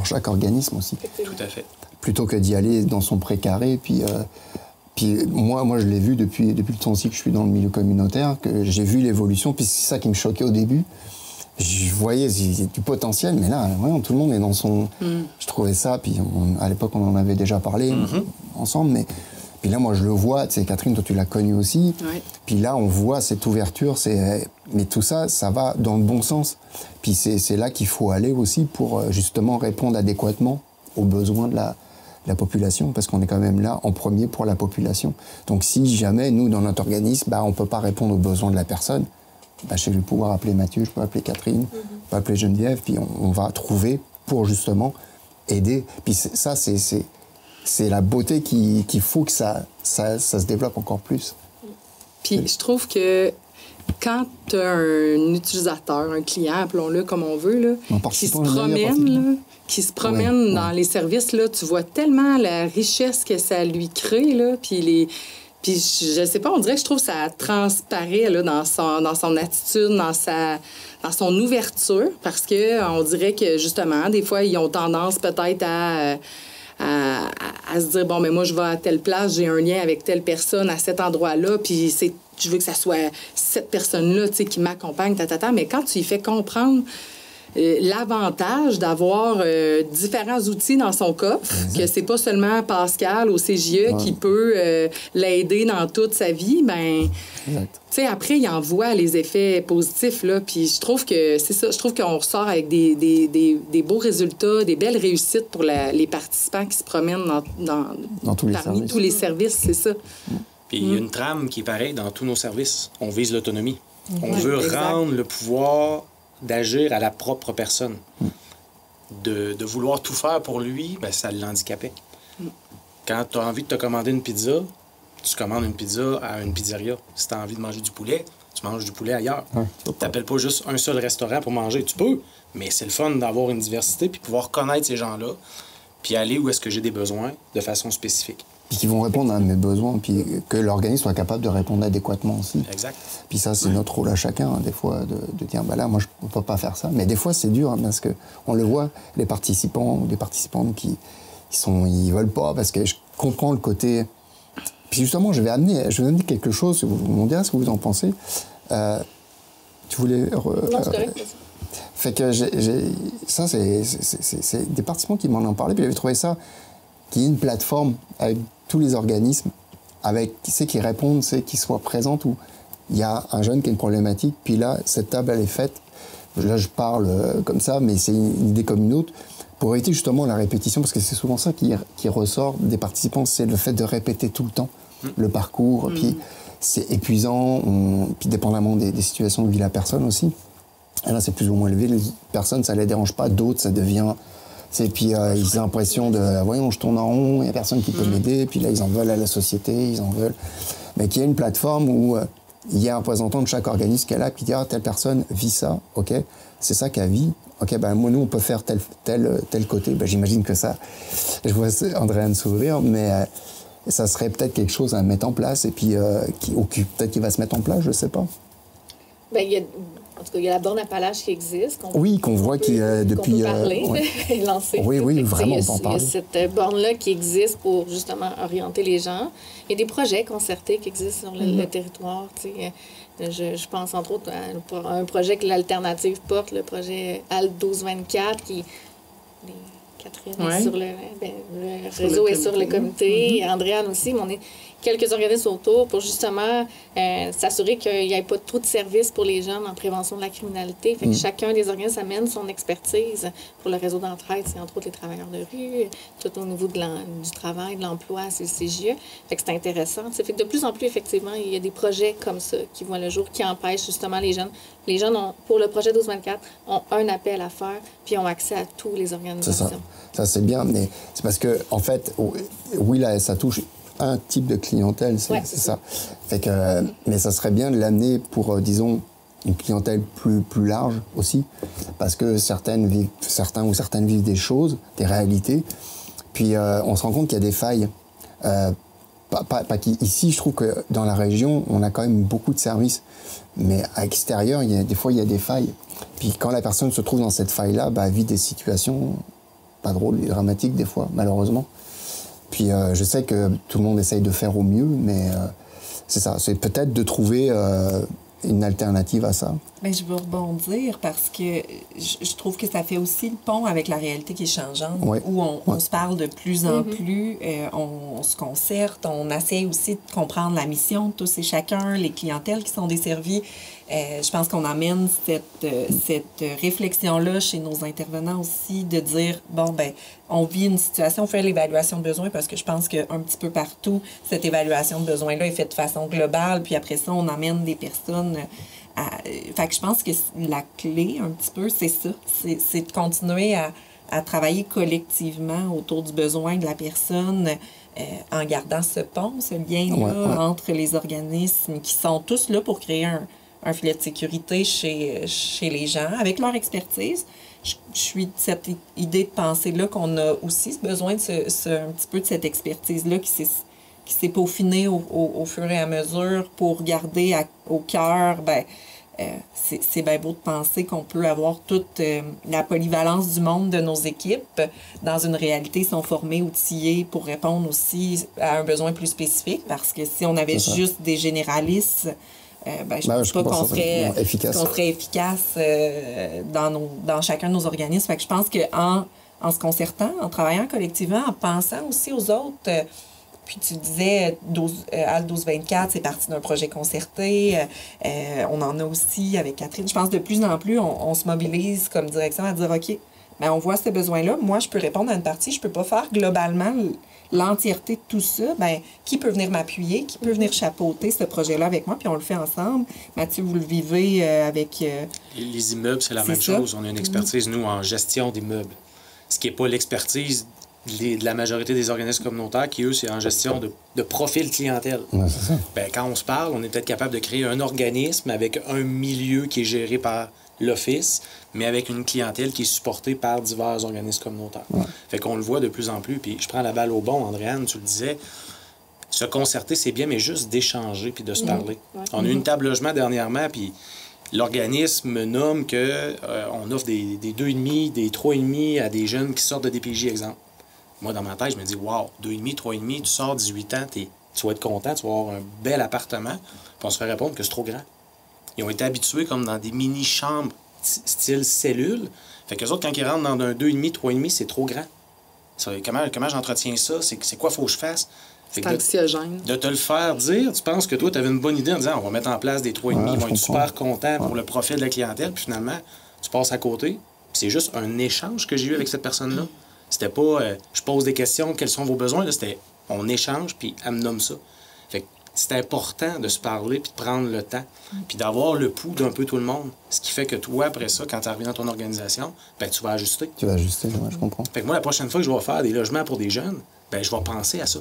chaque organisme aussi. Tout à fait. Plutôt que d'y aller dans son précaré. Puis moi, je l'ai vu depuis le temps aussi que je suis dans le milieu communautaire, que j'ai vu l'évolution. Puis c'est ça qui me choquait au début. Je voyais du potentiel, mais là, vraiment, tout le monde est dans son... Je trouvais ça, puis à l'époque, on en avait déjà parlé ensemble, mais puis là, moi, je le vois, tu sais, Catherine, toi, tu l'as connu aussi, puis là, on voit cette ouverture, mais tout ça, ça va dans le bon sens. Puis c'est là qu'il faut aller aussi pour, justement, répondre adéquatement aux besoins de la population, parce qu'on est quand même là en premier pour la population. Donc, si jamais, nous, dans notre organisme, on ne peut pas répondre aux besoins de la personne, je vais pouvoir appeler Mathieu, je peux appeler Catherine, je peux appeler Geneviève, puis on va trouver pour justement aider. Puis ça, c'est la beauté qu'il faut que ça se développe encore plus. Puis je trouve que quand tu as un utilisateur, un client, appelons-le comme on veut, là, qui se promène dans les services, là, tu vois tellement la richesse que ça lui crée, là, puis je sais pas, on dirait que je trouve que ça transparaît là, dans son attitude, dans son ouverture, parce que on dirait que, justement, des fois, ils ont tendance peut-être à se dire, bon, mais moi, je vais à telle place, j'ai un lien avec telle personne à cet endroit-là, puis je veux que ça soit cette personne-là, tu sais, qui m'accompagne, mais quand tu y fais comprendre l'avantage d'avoir différents outils dans son coffre, que c'est pas seulement Pascal au CJE qui peut l'aider dans toute sa vie, tu sais, après, il en voit les effets positifs, là, puis je trouve que c'est ça, je trouve qu'on ressort avec des beaux résultats, des belles réussites pour les participants qui se promènent parmi tous les services, c'est ça. Puis il y a une trame qui est pareille dans tous nos services. On vise l'autonomie. On veut rendre le pouvoir d'agir à la propre personne. De vouloir tout faire pour lui, ça l'handicapait. Quand tu as envie de te commander une pizza, tu commandes une pizza à une pizzeria. Si tu as envie de manger du poulet, tu manges du poulet ailleurs. Tu n'appelles pas juste un seul restaurant pour manger. Tu peux, mais c'est le fun d'avoir une diversité puis pouvoir connaître ces gens-là puis aller où est-ce que j'ai des besoins de façon spécifique. Puis qui vont répondre à mes besoins, puis que l'organisme soit capable de répondre adéquatement aussi. Exact. Puis ça, c'est notre rôle à chacun, des fois, de dire, là, moi, je ne peux pas faire ça. Mais des fois, c'est dur, parce qu'on le voit, les participants ou des participantes qui ils veulent pas, parce que je comprends le côté... Puis justement, je vais amener quelque chose, vous me direz ce que vous en pensez. Tu voulais... Non, c'est correct. Fait que ça, c'est des participants qui m'en ont parlé, puis j'avais trouvé ça, qu'il y ait une plateforme avec tous les organismes, avec qui répondent, qui soient présentes, où il y a un jeune qui a une problématique, puis là, cette table, elle est faite. Là, je parle comme ça, mais c'est une idée comme une autre, pour éviter justement la répétition, parce que c'est souvent ça qui ressort des participants, c'est le fait de répéter tout le temps le parcours, puis c'est épuisant, puis dépendamment des situations que vit la personne aussi. Et là, c'est plus ou moins élevé. Les personnes, ça ne les dérange pas. D'autres, ça devient... Puis ils ont l'impression de... Voyons, je tourne en rond, il n'y a personne qui peut m'aider. Puis là, ils en veulent à la société, ils en veulent... Mais qu'il y ait une plateforme où il y a un représentant de chaque organisme qui est là, qui dit, ah, telle personne vit ça, OK, c'est ça qu'elle vit. OK, ben moi, nous, on peut faire tel côté. Ben, j'imagine que ça... Je vois Andréane s'ouvrir, mais ça serait peut-être quelque chose à mettre en place et puis peut-être qu'il va se mettre en place, je ne sais pas. Ben, en tout cas, il y a la borne Appalaches qui existe. Qu'on voit qui depuis... Qu'on peut parler, lancer. Oui, vraiment, on peut en parler. Il y a cette borne-là qui existe pour justement orienter les gens. Il y a des projets concertés qui existent sur le territoire. Je pense entre autres à un projet que l'Alternative porte, le projet ALT 1224, qui... Catherine sur le réseau et sur le comité. Andréane aussi, mais on est quelques organismes autour pour justement s'assurer qu'il n'y ait pas trop de services pour les jeunes en prévention de la criminalité. Fait que chacun des organismes amène son expertise pour le réseau d'entraide. C'est entre autres les travailleurs de rue, tout au niveau du travail, de l'emploi, c'est le CGE. Fait que c'est intéressant. Ça fait que de plus en plus, effectivement, il y a des projets comme ça qui voient le jour, qui empêchent justement les jeunes. Les jeunes, pour le projet 1224, ont un appel à faire, puis ont accès à tous les organisations. Ça, c'est bien, mais c'est parce que, en fait, oui, là, ça touche un type de clientèle, c'est ça. Fait que, mais ça serait bien de l'amener pour, disons, une clientèle plus large aussi, parce que certains ou certaines vivent des choses, des réalités, puis on se rend compte qu'il y a des failles. Ici, je trouve que dans la région, on a quand même beaucoup de services, mais à l'extérieur, des fois, il y a des failles. Puis quand la personne se trouve dans cette faille-là, elle vit des situations pas drôles et dramatiques des fois, malheureusement. Puis je sais que tout le monde essaye de faire au mieux, mais c'est ça. C'est peut-être de trouver une alternative à ça. Bien, je veux rebondir parce que je trouve que ça fait aussi le pont avec la réalité qui est changeante, où on se parle de plus en plus, on se concerte, on essaie aussi de comprendre la mission de tous et chacun, les clientèles qui sont desservies. Je pense qu'on amène cette réflexion-là chez nos intervenants aussi, de dire, bon, ben on vit une situation, on fait l'évaluation de besoins, parce que je pense qu'un petit peu partout, cette évaluation de besoins-là est faite de façon globale, puis après ça, on emmène des personnes fait que je pense que la clé, un petit peu, c'est ça. C'est de continuer à travailler collectivement autour du besoin de la personne, en gardant ce pont, ce lien-là entre les organismes qui sont tous là pour créer un filet de sécurité chez les gens, avec leur expertise. Je suis de cette idée de pensée-là qu'on a aussi besoin de un petit peu de cette expertise-là qui s'est peaufinée au fur et à mesure pour garder au cœur, c'est bien beau de penser qu'on peut avoir toute la polyvalence du monde de nos équipes dans une réalité, sont formés, outillés pour répondre aussi à un besoin plus spécifique, parce que si on avait juste des généralistes, je ne pense pas qu'on serait efficace dans chacun de nos organismes. Fait que je pense qu'en se concertant, en travaillant collectivement, en pensant aussi aux autres, puis tu disais, ALT 1224, c'est parti d'un projet concerté. On en a aussi avec Catherine. Je pense de plus en plus, on se mobilise comme direction à dire, OK, ben on voit ce besoin-là. Moi, je peux répondre à une partie. Je peux pas faire globalement l'entièreté de tout ça. Ben, qui peut venir m'appuyer? Qui peut venir chapeauter ce projet-là avec moi? Puis on le fait ensemble. Mathieu, vous le vivez avec... Les immeubles, c'est la même chose. On a une expertise, nous, en gestion d'immeubles. Ce qui n'est pas l'expertise de la majorité des organismes communautaires qui, eux, c'est en gestion de profil clientèle. Ouais, c'est ça. Ben, quand on se parle, on est peut-être capable de créer un organisme avec un milieu qui est géré par l'Office, mais avec une clientèle qui est supportée par divers organismes communautaires. Ouais. Fait qu'on le voit de plus en plus. Puis je prends la balle au bon, Andréane, tu le disais. Se concerter, c'est bien, mais juste d'échanger puis de se parler. Ouais. On a eu une table logement dernièrement, puis l'organisme nomme qu'on offre des 2,5, des 3,5 à des jeunes qui sortent de DPJ, exemple. Moi, dans ma tête, je me dis, wow, 2,5, 3,5, tu sors 18 ans, tu vas être content, tu vas avoir un bel appartement. Puis on se fait répondre que c'est trop grand. ils ont été habitués comme dans des mini-chambres style cellule. Fait qu'eux autres, quand ils rentrent dans un 2,5, 3,5, c'est trop grand. Comment j'entretiens ça? C'est quoi faut que je fasse? C'est anxiogène. De te le faire dire, tu penses que toi, tu avais une bonne idée en disant on va mettre en place des 3,5, ils vont être super contents pour le profil de la clientèle, puis finalement, tu passes à côté. C'est juste un échange que j'ai eu avec cette personne-là. C'était pas je pose des questions, quels sont vos besoins, là, c'était on échange, puis elle me nomme ça. Fait que c'est important de se parler, puis de prendre le temps, puis d'avoir le pouls d'un peu tout le monde. Ce qui fait que toi, après ça, quand tu arrives dans ton organisation, ben tu vas ajuster. Tu vas ajuster, ouais, je comprends. Fait que moi, la prochaine fois que je vais faire des logements pour des jeunes, ben je vais penser à ça.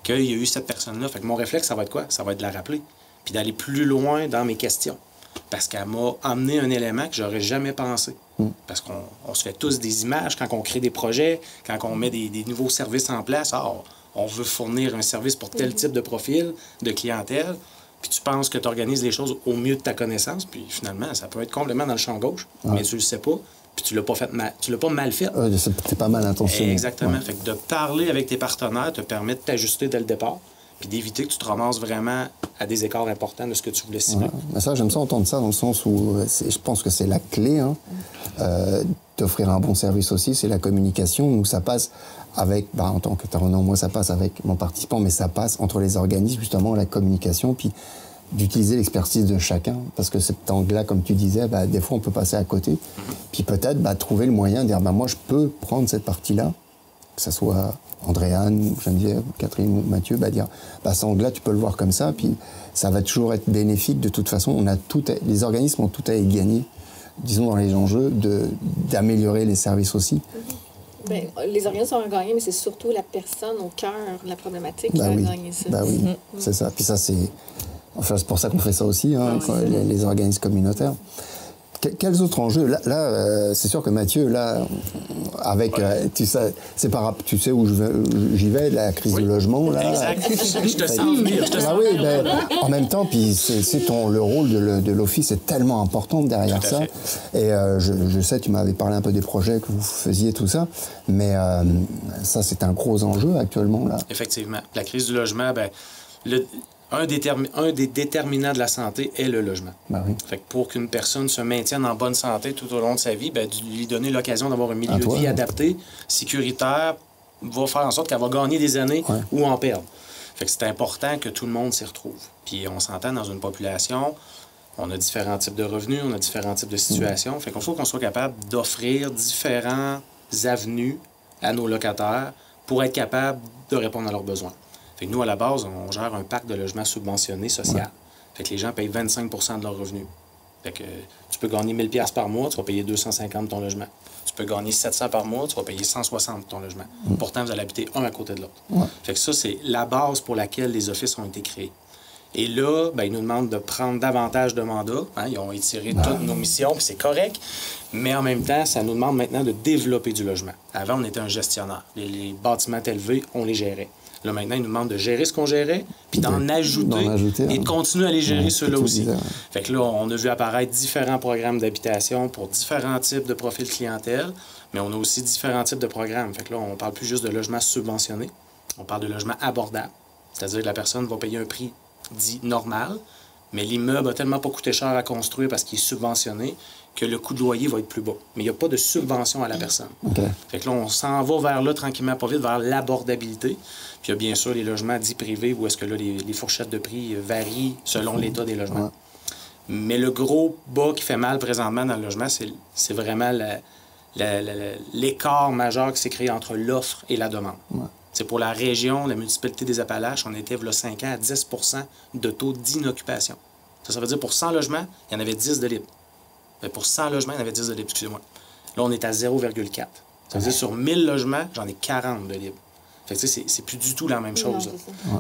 Qu'il y a eu cette personne-là. Fait que mon réflexe, ça va être quoi? Ça va être de la rappeler. Puis d'aller plus loin dans mes questions. Parce qu'elle m'a amené un élément que j'aurais jamais pensé. Parce qu'on se fait tous des images quand on crée des projets, quand on met des nouveaux services en place. On veut fournir un service pour tel type de profil, de clientèle. Puis tu penses que tu organises les choses au mieux de ta connaissance. Puis finalement, ça peut être complètement dans le champ gauche. Mais tu le sais pas. Puis tu l'as pas fait mal. Tu l'as pas mal fait. C'est pas mal intentionné. Exactement. Fait que de parler avec tes partenaires te permet de t'ajuster dès le départ, puis d'éviter que tu te ramasses vraiment à des écarts importants de ce que tu voulais cibler. Mais ça, j'aime ça entendre ça dans le sens où je pense que c'est la clé d'offrir un bon service aussi, c'est la communication. Nous, ça passe avec, en tant que intervenant, moi, ça passe avec mon participant, mais ça passe entre les organismes, justement, la communication, puis d'utiliser l'expertise de chacun, parce que cet angle-là, comme tu disais, des fois on peut passer à côté, puis peut-être trouver le moyen de dire moi je peux prendre cette partie-là, que ce soit Andréane, Geneviève, Catherine, Mathieu, dire cet angle-là tu peux le voir comme ça, puis ça va toujours être bénéfique. De toute façon, les organismes ont tout à y gagner, disons dans les enjeux, d'améliorer les services aussi. Bien, les organismes ont gagné, mais c'est surtout la personne au cœur de la problématique qui va gagner ça. C'est ça. Puis ça, c'est pour ça qu'on fait ça aussi, les organismes communautaires. Quels autres enjeux? Là, c'est sûr que Mathieu, là, avec, tu sais où j'y vais, la crise du logement, là. Exact. Je te sens venir. En même temps, puis le rôle de l'Office est tellement important derrière ça. Et je sais, tu m'avais parlé un peu des projets que vous faisiez, tout ça, mais ça, c'est un gros enjeu actuellement, là. Effectivement. La crise du logement, un des déterminants de la santé est le logement. Fait que pour qu'une personne se maintienne en bonne santé tout au long de sa vie, de lui donner l'occasion d'avoir un milieu de vie adapté, sécuritaire, va faire en sorte qu'elle va gagner des années ou en perdre. Fait que c'est important que tout le monde s'y retrouve. Puis on s'entend dans une population, on a différents types de revenus, on a différents types de situations. Fait qu'il faut qu'on soit capable d'offrir différentes avenues à nos locataires pour être capable de répondre à leurs besoins. Fait que nous, à la base, on gère un parc de logements subventionnés social. Fait que les gens payent 25 % de leurs revenus. Fait que tu peux gagner 1 000 $ par mois, tu vas payer 250 ton logement. Tu peux gagner 700 par mois, tu vas payer 160 ton logement. Pourtant, vous allez habiter un à côté de l'autre. Fait que ça, c'est la base pour laquelle les offices ont été créés. Et là, ils nous demandent de prendre davantage de mandats. Ils ont étiré toutes nos missions, puis c'est correct. Mais en même temps, ça nous demande maintenant de développer du logement. Avant, on était un gestionnaire. Les bâtiments élevés, on les gérait. Là, maintenant, ils nous demandent de gérer ce qu'on gérait, puis d'en ajouter et de continuer à les gérer ceux-là aussi. Fait que là, on a vu apparaître différents programmes d'habitation pour différents types de profils de clientèle, mais on a aussi différents types de programmes. Fait que là, on parle plus juste de logements subventionnés, on parle de logements abordables. C'est-à-dire que la personne va payer un prix dit normal, mais l'immeuble a tellement pas coûté cher à construire parce qu'il est subventionné que le coût de loyer va être plus bas. Mais il n'y a pas de subvention à la personne. Fait que là, on s'en va vers là, tranquillement, pas vite, vers l'abordabilité. Puis il y a bien sûr les logements dits privés où est-ce que là, les fourchettes de prix varient selon l'état des logements. Mais le gros bas qui fait mal présentement dans le logement, c'est vraiment l'écart majeur qui s'est créé entre l'offre et la demande. C'est pour la région, la municipalité des Appalaches, on était, il y a 5 ans, à 10 % de taux d'inoccupation. Ça veut dire pour 100 logements, il y en avait 10 de libres. Pour 100 logements, il y en avait 10 de libres, excusez-moi. Là, on est à 0,4. Ça veut dire sur 1000 logements, j'en ai 40 de libres. Fait que c'est plus du tout la même chose.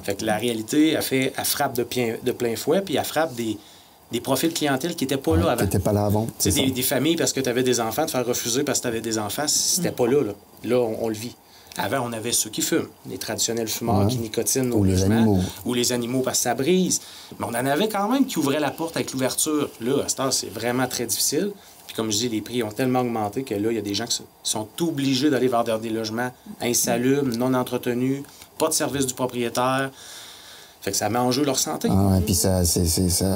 Fait que la réalité, elle frappe de plein fouet, puis elle frappe des profils clientèle qui n'étaient pas là avant. Qui n'étaient pas là avant. C'est des familles, parce que tu avais des enfants, te faire refuser parce que tu avais des enfants, c'était pas là. Là, on le vit. Avant, on avait ceux qui fument, les traditionnels fumeurs qui nicotinent nos logements, ou les animaux parce que ça brise. Mais on en avait quand même qui ouvraient la porte avec l'ouverture. Là, à ce temps, c'est vraiment très difficile. Puis comme je dis, les prix ont tellement augmenté que là, il y a des gens qui sont obligés d'aller vers des logements insalubres, non entretenus, pas de service du propriétaire. Fait que ça met en jeu leur santé. Et puis ça,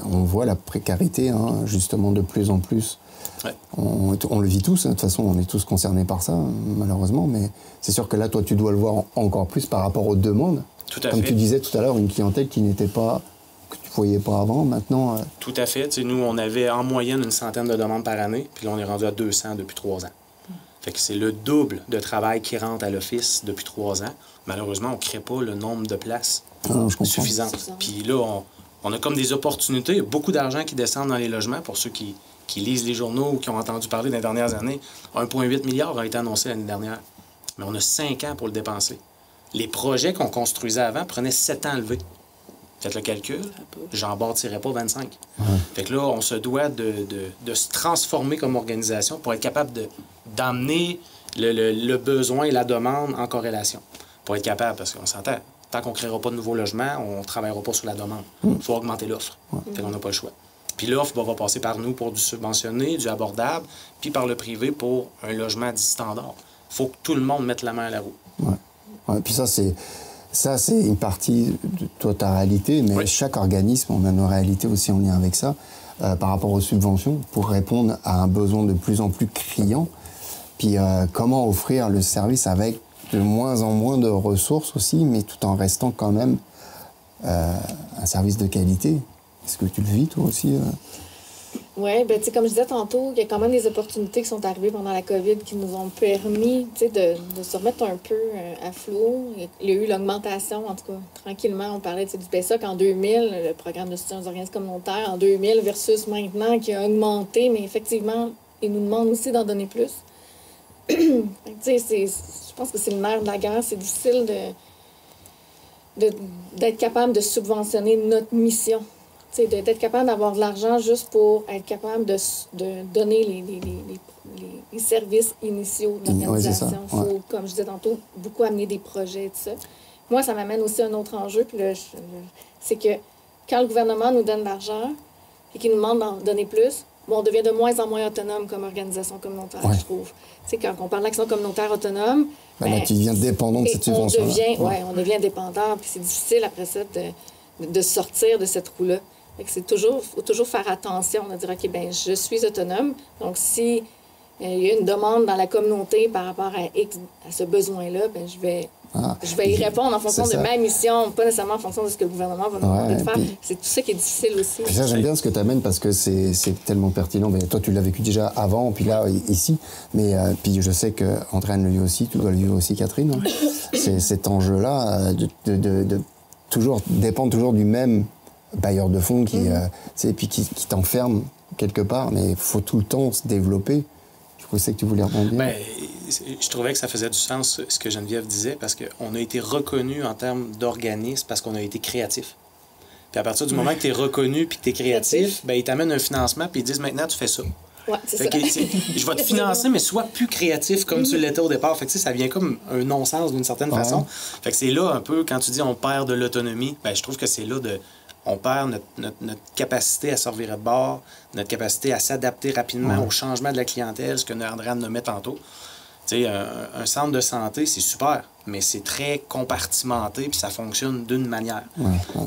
on voit la précarité, hein, justement, de plus en plus. Ouais. On le vit tous, hein. De toute façon, on est tous concernés par ça, malheureusement, mais c'est sûr que là, toi, tu dois le voir encore plus par rapport aux demandes. Tout à Comme fait. tu disais tout à l'heure, une clientèle qui n'était pas, que tu ne voyais pas avant, maintenant... Tout à fait. T'sais, nous, on avait en moyenne une centaine de demandes par année, puis là, on est rendu à 200 depuis 3 ans. Fait que c'est le double de travail qui rentre à l'office depuis 3 ans. Malheureusement, on ne crée pas le nombre de places suffisantes. Puis là, on a comme des opportunités. Il y a beaucoup d'argent qui descend dans les logements pour ceux qui lisent les journaux ou qui ont entendu parler dans les dernières années. 1,8 milliard a été annoncé l'année dernière. Mais on a 5 ans pour le dépenser. Les projets qu'on construisait avant prenaient 7 ans à lever. Faites le calcul, j'en bâtirais pas 25. Fait que là, on se doit de se transformer comme organisation pour être capable d'emmener le besoin et la demande en corrélation. Pour être capable, parce qu'on s'entend, tant qu'on ne créera pas de nouveaux logements, on ne travaillera pas sur la demande. Il faut augmenter l'offre. Fait qu'on n'a pas le choix. Puis l'offre va passer par nous pour du subventionné, du abordable, puis par le privé pour un logement dit standard. Il faut que tout le monde mette la main à la roue. Puis ça, c'est une partie de toi, ta réalité, mais chaque organisme, on a nos réalités aussi en lien avec ça, par rapport aux subventions, pour répondre à un besoin de plus en plus criant. Puis comment offrir le service avec de moins en moins de ressources aussi, mais tout en restant quand même un service de qualité. Est-ce que tu le vis, toi aussi? Oui, ben, comme je disais tantôt, il y a quand même des opportunités qui sont arrivées pendant la COVID qui nous ont permis de se remettre un peu à flot. Il y a eu l'augmentation, en tout cas, tranquillement. On parlait du PSOC en 2000, le programme de soutien aux organismes communautaires en 2000 versus maintenant qui a augmenté, mais effectivement, il nous demande aussi d'en donner plus. Je pense que c'est le nerf de la guerre. C'est difficile d'être capable de subventionner notre mission. D'être capable d'avoir de l'argent juste pour être capable de donner les services initiaux de l'organisation. Il faut, comme je disais tantôt, beaucoup amener des projets et tout ça. Moi, ça m'amène aussi à un autre enjeu. Puis là, c'est que quand le gouvernement nous donne de l'argent et qu'il nous demande d'en donner plus, on devient de moins en moins autonome comme organisation communautaire, je trouve. Quand on parle d'action communautaire autonome... là, tu deviens dépendant de cette subvention. On devient dépendant. Puis c'est difficile après ça de sortir de cette roue-là. Faut toujours faire attention, de dire, OK, ben je suis autonome. Donc, si il y a une demande dans la communauté par rapport à ce besoin-là, ben je vais y répondre en fonction de ma mission, pas nécessairement en fonction de ce que le gouvernement va nous demander de faire. C'est tout ça qui est difficile aussi. Puis ça, j'aime bien ce que tu amènes parce que c'est tellement pertinent. Mais toi, tu l'as vécu déjà avant, puis là, ici. Mais puis je sais qu'Andréane le vit aussi, tu dois le vivre aussi, Catherine. Hein. C'est cet enjeu-là de toujours dépendre toujours du même bailleur de fonds qui t'enferme quelque part, mais il faut tout le temps se développer. Je sais que tu voulais rebondir. Je trouvais que ça faisait du sens ce que Geneviève disait, parce qu'on a été reconnu en termes d'organisme parce qu'on a été créatif. Puis à partir du moment que tu es reconnu puis que tu es créatif, ben, ils t'amènent un financement puis ils disent maintenant tu fais ça. Ouais, c'est ça. Je vais te financer, mais sois plus créatif comme tu l'étais au départ. Fait que, ça vient comme un non-sens d'une certaine façon. Fait que c'est là un peu, quand tu dis on perd de l'autonomie, ben, je trouve que c'est là on perd notre capacité à servir de bord, notre capacité à s'adapter rapidement au changement de la clientèle, ce que Andréane nommait tantôt. Tu sais, un centre de santé, c'est super, mais c'est très compartimenté puis ça fonctionne d'une manière.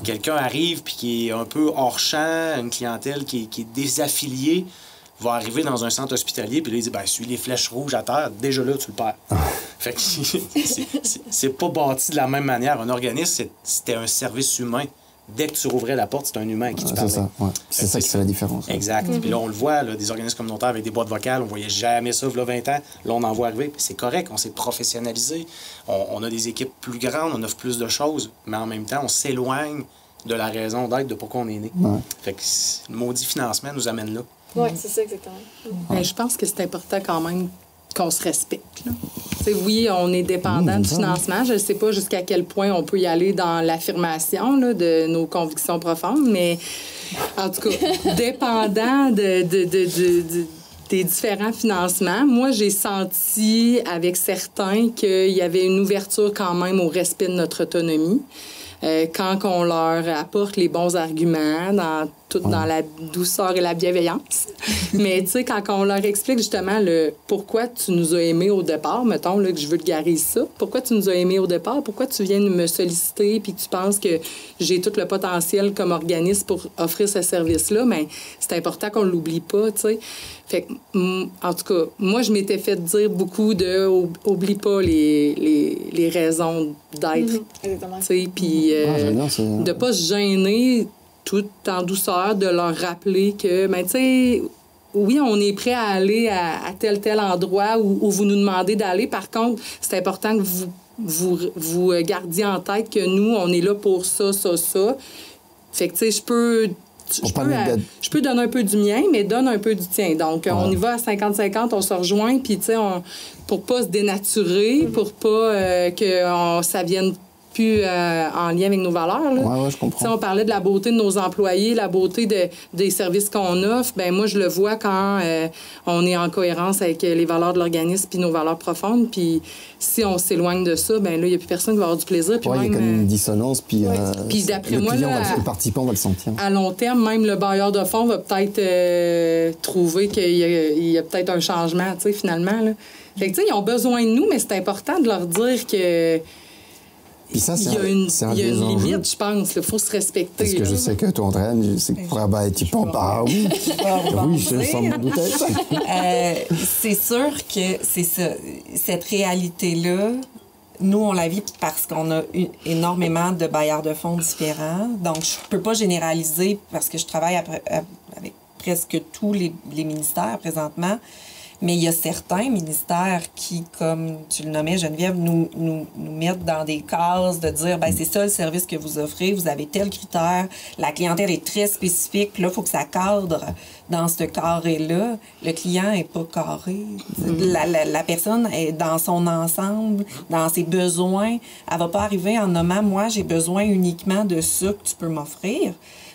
Quelqu'un arrive puis qui est un peu hors champ, une clientèle qui est désaffiliée, va arriver dans un centre hospitalier puis là, il dit ben, suis les flèches rouges à terre, déjà là, tu le perds. Fait que c'est pas bâti de la même manière. Un organisme, c'était un service humain. Dès que tu rouvrais la porte, c'est un humain à qui tu parlais. C'est ça qui fait la différence. Exact. Puis là, on le voit, des organismes communautaires avec des boîtes vocales, on voyait jamais ça, il y a 20 ans. Là, on en voit arriver. C'est correct, on s'est professionnalisé. On a des équipes plus grandes, on offre plus de choses, mais en même temps, on s'éloigne de la raison d'être, de pourquoi on est né. Fait que le maudit financement nous amène là. Oui, c'est ça, exactement. Mais je pense que c'est important quand même qu'on se respecte. Oui, on est dépendant du financement. Je ne sais pas jusqu'à quel point on peut y aller dans l'affirmation de nos convictions profondes, mais en tout cas, dépendant des différents financements, moi, j'ai senti avec certains qu'il y avait une ouverture quand même au respect de notre autonomie. quand on leur apporte les bons arguments, dans la douceur et la bienveillance. Mais tu sais, quand on leur explique justement pourquoi tu nous as aimés au départ, mettons là, que je vulgarise ça, pourquoi tu nous as aimés au départ, pourquoi tu viens me solliciter puis que tu penses que j'ai tout le potentiel comme organisme pour offrir ce service-là, mais c'est important qu'on ne l'oublie pas, tu sais. Fait que, en tout cas, moi, je m'étais fait dire beaucoup oublie pas les raisons d'être. Exactement. Tu sais, puis de ne pas se gêner tout en douceur, de leur rappeler que, ben, tu sais, oui, on est prêt à aller à tel endroit où vous nous demandez d'aller. Par contre, c'est important que vous gardiez en tête que nous, on est là pour ça. Fait que, tu sais, je peux donner un peu du mien, mais donne un peu du tien. Donc, on y va à 50-50, on se rejoint, puis, tu sais, pour pas se dénaturer, pour pas que ça vienne plus en lien avec nos valeurs. Là. Ouais, je comprends. T'sais, on parlait de la beauté de nos employés, la beauté des services qu'on offre. Ben moi, je le vois quand on est en cohérence avec les valeurs de l'organisme puis nos valeurs profondes. Puis si on s'éloigne de ça, ben là, il n'y a plus personne qui va avoir du plaisir. Puis il y a comme une dissonance. Puis, puis d'après le moi, client, le participant va le sentir. À long terme, même le bailleur de fonds va peut-être trouver qu'il y a peut-être un changement, tu sais, finalement. Là. Fait que, tu sais, ils ont besoin de nous, mais c'est important de leur dire que puis ça, il y a une limite, je pense. Il faut se respecter. Parce que je sais que toi, Andréane, je sais que tu penses pas. Oui, je sens mon doute. C'est sûr que c'est ça. Cette réalité-là, nous, on la vit parce qu'on a énormément de bailleurs de fonds différents. Donc, je peux pas généraliser parce que je travaille avec presque tous les ministères présentement. Mais il y a certains ministères qui, comme tu le nommais, Geneviève, nous mettent dans des cases de dire, ben c'est ça le service que vous offrez, vous avez tel critère, la clientèle est très spécifique, puis là, il faut que ça cadre dans ce carré-là. Le client n'est pas carré. La personne est dans son ensemble, dans ses besoins. Elle va pas arriver en nommant, moi, j'ai besoin uniquement de ça que tu peux m'offrir.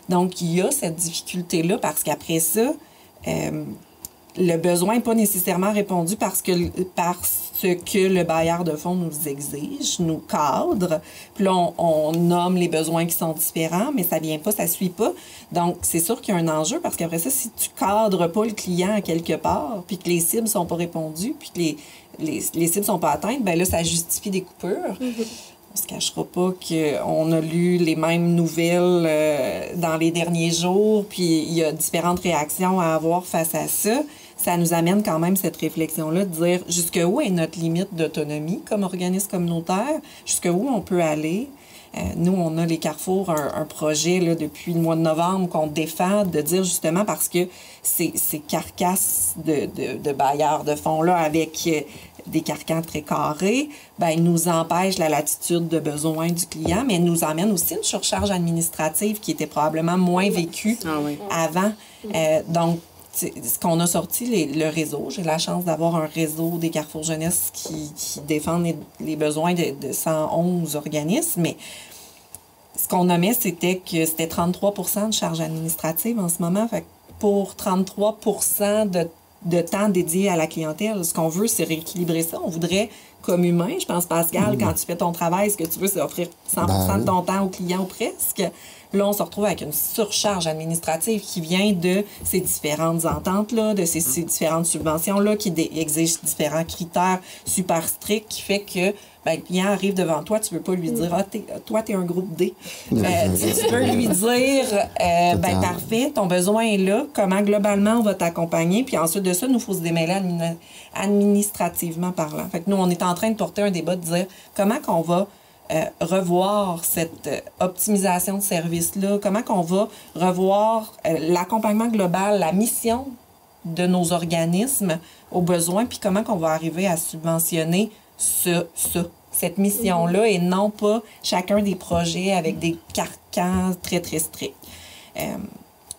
Donc, il y a cette difficulté-là parce qu'après ça, le besoin n'est pas nécessairement répondu parce que le bailleur de fonds nous exige, nous cadre. Puis là, on nomme les besoins qui sont différents, mais ça vient pas, ça suit pas. Donc, c'est sûr qu'il y a un enjeu parce qu'après ça, si tu cadres pas le client à quelque part, puis que les cibles sont pas répondues, puis que les cibles sont pas atteintes, ben là, ça justifie des coupures. On se cachera pas qu'on a lu les mêmes nouvelles dans les derniers jours, puis il y a différentes réactions à avoir face à ça. Ça nous amène quand même cette réflexion-là de dire jusqu'où est notre limite d'autonomie comme organisme communautaire, jusqu'où on peut aller. Nous, on a les Carrefours, un projet là, depuis le mois de novembre qu'on défend de dire justement parce que ces carcasses de bailleurs de fonds-là avec des carcans très carrés, ben, ils nous empêchent la latitude de besoin du client, mais nous amènent aussi une surcharge administrative qui était probablement moins vécue avant. Donc, ce qu'on a sorti, le réseau, j'ai la chance d'avoir un réseau des Carrefours Jeunesse qui défendent les besoins de 111 organismes, mais ce qu'on nommait, c'était que c'était 33 % de charge administrative en ce moment. Fait que pour 33 % de temps dédié à la clientèle, ce qu'on veut, c'est rééquilibrer ça. On voudrait, comme humain, je pense, Pascal, quand tu fais ton travail, ce que tu veux, c'est offrir 100 de ton temps au client ou presque. Là, on se retrouve avec une surcharge administrative qui vient de ces différentes ententes-là, de ces différentes subventions-là qui exigent différents critères super stricts qui fait que le client arrive devant toi, tu ne veux pas lui dire « toi, tu es un groupe D ». Tu peux lui dire « parfait, ton besoin est là, comment globalement on va t'accompagner ». Puis ensuite de ça, nous, il faut se démêler administrativement parlant. Fait que nous, on est en train de porter un débat de dire comment qu'on va revoir cette optimisation de service-là, comment qu'on va revoir l'accompagnement global, la mission de nos organismes aux besoins, puis comment qu'on va arriver à subventionner cette mission-là et non pas chacun des projets avec des carcans très, très stricts.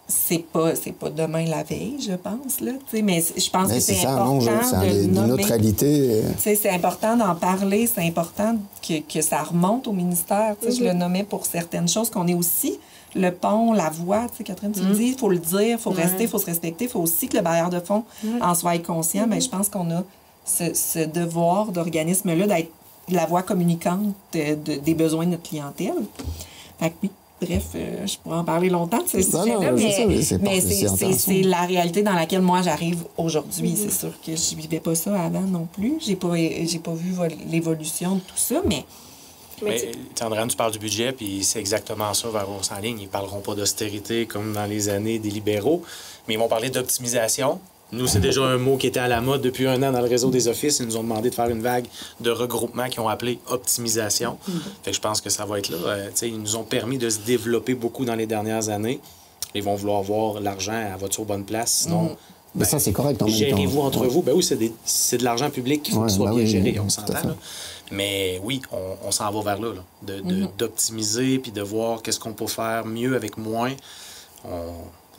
C'est pas demain la veille, je pense, là, mais je pense que c'est important de nommer. Neutralité. C'est important d'en parler, c'est important que ça remonte au ministère. Je le nommais pour certaines choses, qu'on est aussi le pont, la voix. Catherine, tu le dis, il faut le dire, il faut rester, il faut se respecter, il faut aussi que le bailleur de fonds en soit conscient. Mais je pense qu'on a ce devoir d'organisme-là d'être la voix communicante des besoins de notre clientèle. Fait que oui. Bref, je pourrais en parler longtemps de ce sujet-là, mais c'est la réalité dans laquelle moi j'arrive aujourd'hui. C'est sûr que je vivais pas ça avant non plus. J'ai pas vu l'évolution de tout ça, mais Andréane, tu parles du budget, puis c'est exactement ça vers où on s'enligne. Ils parleront pas d'austérité comme dans les années des libéraux, mais ils vont parler d'optimisation. Nous, c'est déjà un mot qui était à la mode depuis 1 an dans le réseau des offices. Ils nous ont demandé de faire une vague de regroupement qu'ils ont appelé optimisation. Fait que je pense que ça va être là. Ils nous ont permis de se développer beaucoup dans les dernières années. Ils vont vouloir voir l'argent à votre bonne place. Sinon, mais ça, c'est correct en même temps. Gérez-vous entre vous. Ben oui, c'est de l'argent public qu'il faut qu'il soit bien géré. On s'entend. Mais oui, on s'en va vers là. D'optimiser puis de voir qu'est-ce qu'on peut faire mieux avec moins.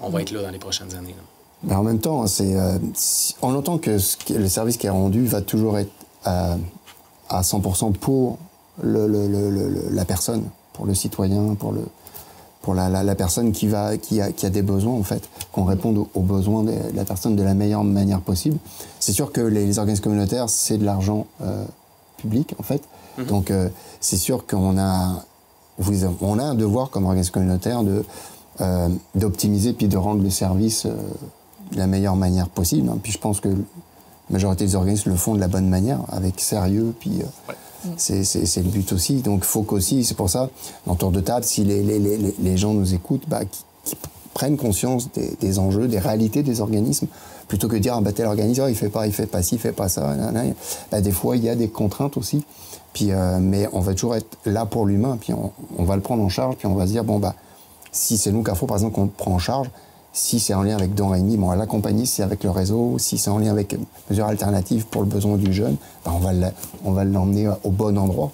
On va être là dans les prochaines années. Là. Mais en même temps, on entend que le service qui est rendu va toujours être à 100% pour la personne, pour le citoyen, pour la personne qui a des besoins, en fait, qu'on réponde aux besoins de la personne de la meilleure manière possible. C'est sûr que les organismes communautaires, c'est de l'argent public, en fait. Donc, c'est sûr qu'on a un devoir comme organisme communautaire d'optimiser puis de rendre le service de la meilleure manière possible. Puis je pense que la majorité des organismes le font de la bonne manière, avec sérieux, puis c'est le but aussi. Donc il faut qu'aussi, c'est pour ça, dans Tour de table, si les gens nous écoutent, qu'ils prennent conscience des enjeux, des réalités des organismes, plutôt que de dire tel organisme, il fait pas ci, il fait pas ça. Des fois, il y a des contraintes aussi. Puis, mais on va toujours être là pour l'humain, puis on va le prendre en charge, puis on va se dire, si c'est nous, Carrefour, par exemple, qu'on le prend en charge, si c'est en lien avec Don Rémy, on va l'accompagner, si c'est avec le réseau, si c'est en lien avec mesures alternatives pour le besoin du jeune, on va l'emmener au bon endroit.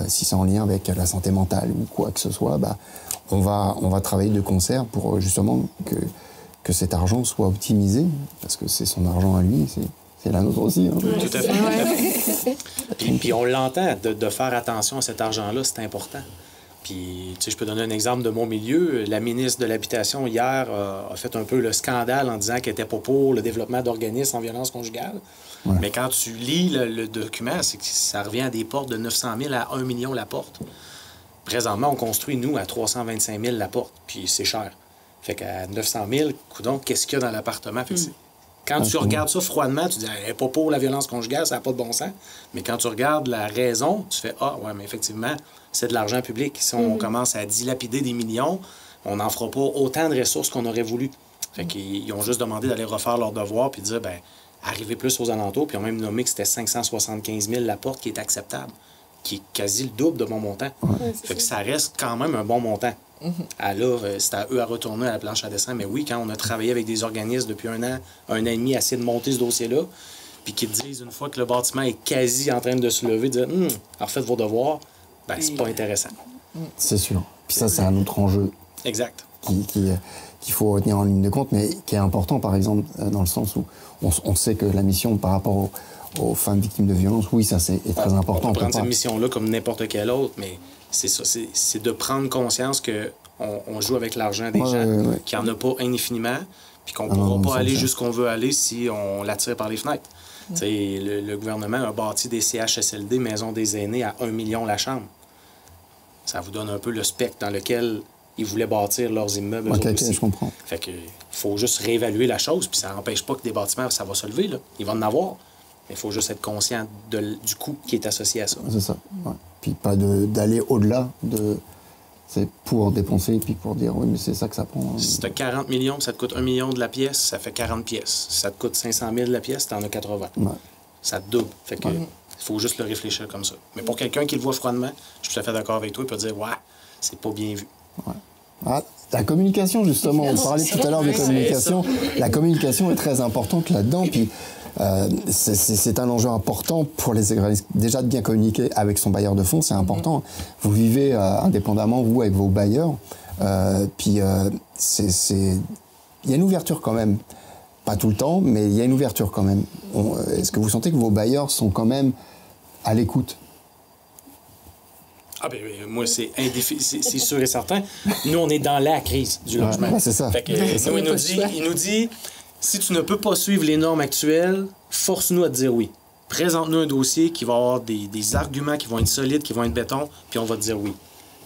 Si c'est en lien avec la santé mentale ou quoi que ce soit, on va travailler de concert pour justement que cet argent soit optimisé, parce que c'est son argent à lui, c'est la nôtre aussi. Hein. Tout à fait. Puis on l'entend, de faire attention à cet argent-là, c'est important. Puis, je peux donner un exemple de mon milieu. La ministre de l'Habitation, hier, a fait un peu le scandale en disant qu'elle n'était pas pour le développement d'organismes en violence conjugale. Ouais. Mais quand tu lis le document, c'est que ça revient à des portes de 900 000 à 1 million la porte. Présentement, on construit, nous, à 325 000 la porte, puis c'est cher. Fait qu'à 900 000, coudonc, qu'est-ce qu'il y a dans l'appartement? Quand tu regardes ça froidement, tu dis « Elle n'est pas pour la violence conjugale, ça n'a pas de bon sens. » Mais quand tu regardes la raison, tu fais « Ah, ouais, mais effectivement, c'est de l'argent public. Si on commence à dilapider des millions, on n'en fera pas autant de ressources qu'on aurait voulu. » Fait qu'ils ont juste demandé d'aller refaire leur devoir puis de dire « Arrivez plus aux alentours. » Puis ils ont même nommé que c'était 575 000 la porte qui est acceptable, qui est quasi le double de mon montant. Fait que ça reste quand même un bon montant. Alors, c'est à eux à retourner à la planche à dessin. Mais oui, quand on a travaillé avec des organismes depuis 1 an, 1 an et demi, à essayer de monter ce dossier-là, puis qu'ils te disent, une fois que le bâtiment est quasi en train de se lever, de dire alors faites vos devoirs, c'est pas intéressant. C'est sûr. Puis ça, c'est un autre enjeu. Exact. Qu'il faut retenir en ligne de compte, mais qui est important, par exemple, dans le sens où on sait que la mission par rapport aux femmes victimes de violences, oui, ça, c'est très important. On peut prendre cette mission-là comme n'importe quelle autre, mais c'est ça, c'est de prendre conscience qu'on joue avec l'argent des gens, qu'il n'y en a pas indéfiniment, puis qu'on ne pourra pas aller jusqu'où on veut aller si on l'attire par les fenêtres. Le gouvernement a bâti des CHSLD, Maisons des aînés, à 1 million la chambre. Ça vous donne un peu le spectre dans lequel ils voulaient bâtir leurs immeubles. Je comprends. Fait que faut juste réévaluer la chose, puis ça n'empêche pas que des bâtiments, ça va se lever, là. Il va en avoir. Mais il faut juste être conscient du coût qui est associé à ça. C'est ça. Ouais. Puis pas d'aller au-delà de... C'est pour dépenser, puis pour dire, oui, mais c'est ça que ça prend. Si tu as 40 millions, ça te coûte 1 million de la pièce, ça fait 40 pièces. Si ça te coûte 500 000 de la pièce, tu en as 80. Ouais. Ça te double. Fait que il faut juste le réfléchir comme ça. Mais pour quelqu'un qui le voit froidement, je suis tout à fait d'accord avec toi, il peut dire, ouais, c'est pas bien vu. Ouais. Ah, la communication, justement, on parlait tout à l'heure de communication. La communication est très importante là-dedans, puis c'est un enjeu important pour les organismes. Déjà, de bien communiquer avec son bailleur de fonds, c'est important. Vous vivez indépendamment, vous, avec vos bailleurs, puis il y a une ouverture quand même. Pas tout le temps, mais il y a une ouverture quand même. Est-ce que vous sentez que vos bailleurs sont quand même à l'écoute? Ah ben moi, c'est sûr et certain. Nous, on est dans la crise du logement. C'est ça. Fait que, il nous dit, si tu ne peux pas suivre les normes actuelles, force-nous à te dire oui. Présente-nous un dossier qui va avoir des arguments qui vont être solides, qui vont être béton, puis on va te dire oui.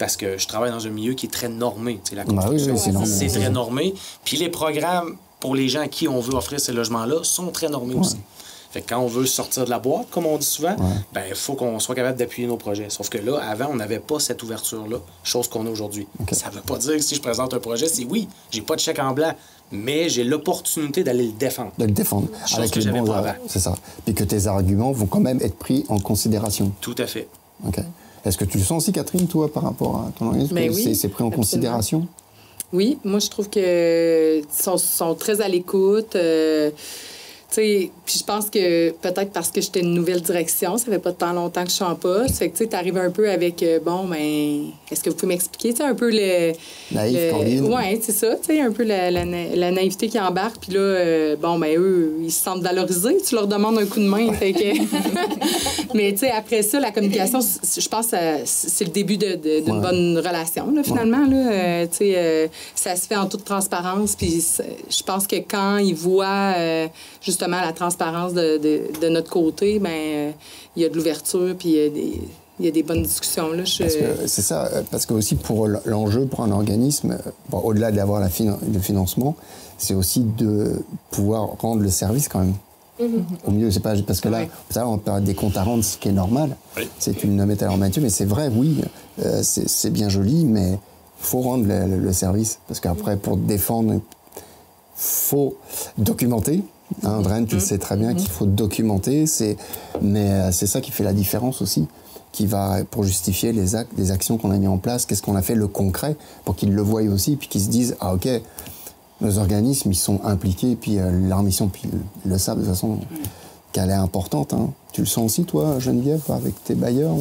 parce que je travaille dans un milieu qui est très normé. La construction, c'est très normé. Puis les programmes pour les gens à qui on veut offrir ces logements-là sont très normés aussi. Fait que quand on veut sortir de la boîte, comme on dit souvent, ben il faut qu'on soit capable d'appuyer nos projets. Sauf que là, avant, on n'avait pas cette ouverture-là, chose qu'on a aujourd'hui. Ça ne veut pas dire que si je présente un projet, c'est oui, j'ai pas de chèque en blanc, mais j'ai l'opportunité d'aller le défendre. De le défendre. Chose avec que j'avais pas avant. C'est ça. Puis que tes arguments vont quand même être pris en considération. Tout à fait. OK. Est-ce que tu le sens aussi, Catherine, toi, par rapport à ton organisme, que oui, c'est pris en considération? Oui, moi, je trouve qu'ils sont très à l'écoute. Puis je pense que peut-être parce que j'étais une nouvelle direction, ça fait pas tant longtemps que je suis en poste. Fait que tu arrives un peu avec, bon, ben, est-ce que vous pouvez m'expliquer, un peu naïf, candide. Oui, c'est ça, un peu la naïveté qui embarque. Puis là, bon, ben, eux, ils se sentent valorisés. Tu leur demandes un coup de main. Fait que... Mais, tu sais, après ça, la communication, je pense que c'est le début d'une bonne relation, là, finalement. Là, ça se fait en toute transparence. Puis je pense que quand ils voient, justement, la transparence de notre côté, ben il y a de l'ouverture, puis il y a des bonnes discussions. Là. C'est ça, parce que aussi pour l'enjeu pour un organisme, au-delà d'avoir le financement, c'est aussi de pouvoir rendre le service quand même. Au mieux, c'est pas parce que là, on peut avoir des comptes à rendre, ce qui est normal. Oui. C'est une métallurgie, mais c'est vrai, oui, c'est bien joli, mais il faut rendre le service. Parce qu'après, pour défendre, il faut documenter. Dren, tu le sais très bien qu'il faut documenter, mais c'est ça qui fait la différence aussi, qui va pour justifier les actions qu'on a mis en place, qu'est-ce qu'on a fait, le concret, pour qu'ils le voient aussi, puis qu'ils se disent, ah ok, nos organismes, ils sont impliqués, puis leur mission, puis ils le savent de toute façon qu'elle est importante. Hein. Tu le sens aussi, toi, Geneviève, avec tes bailleurs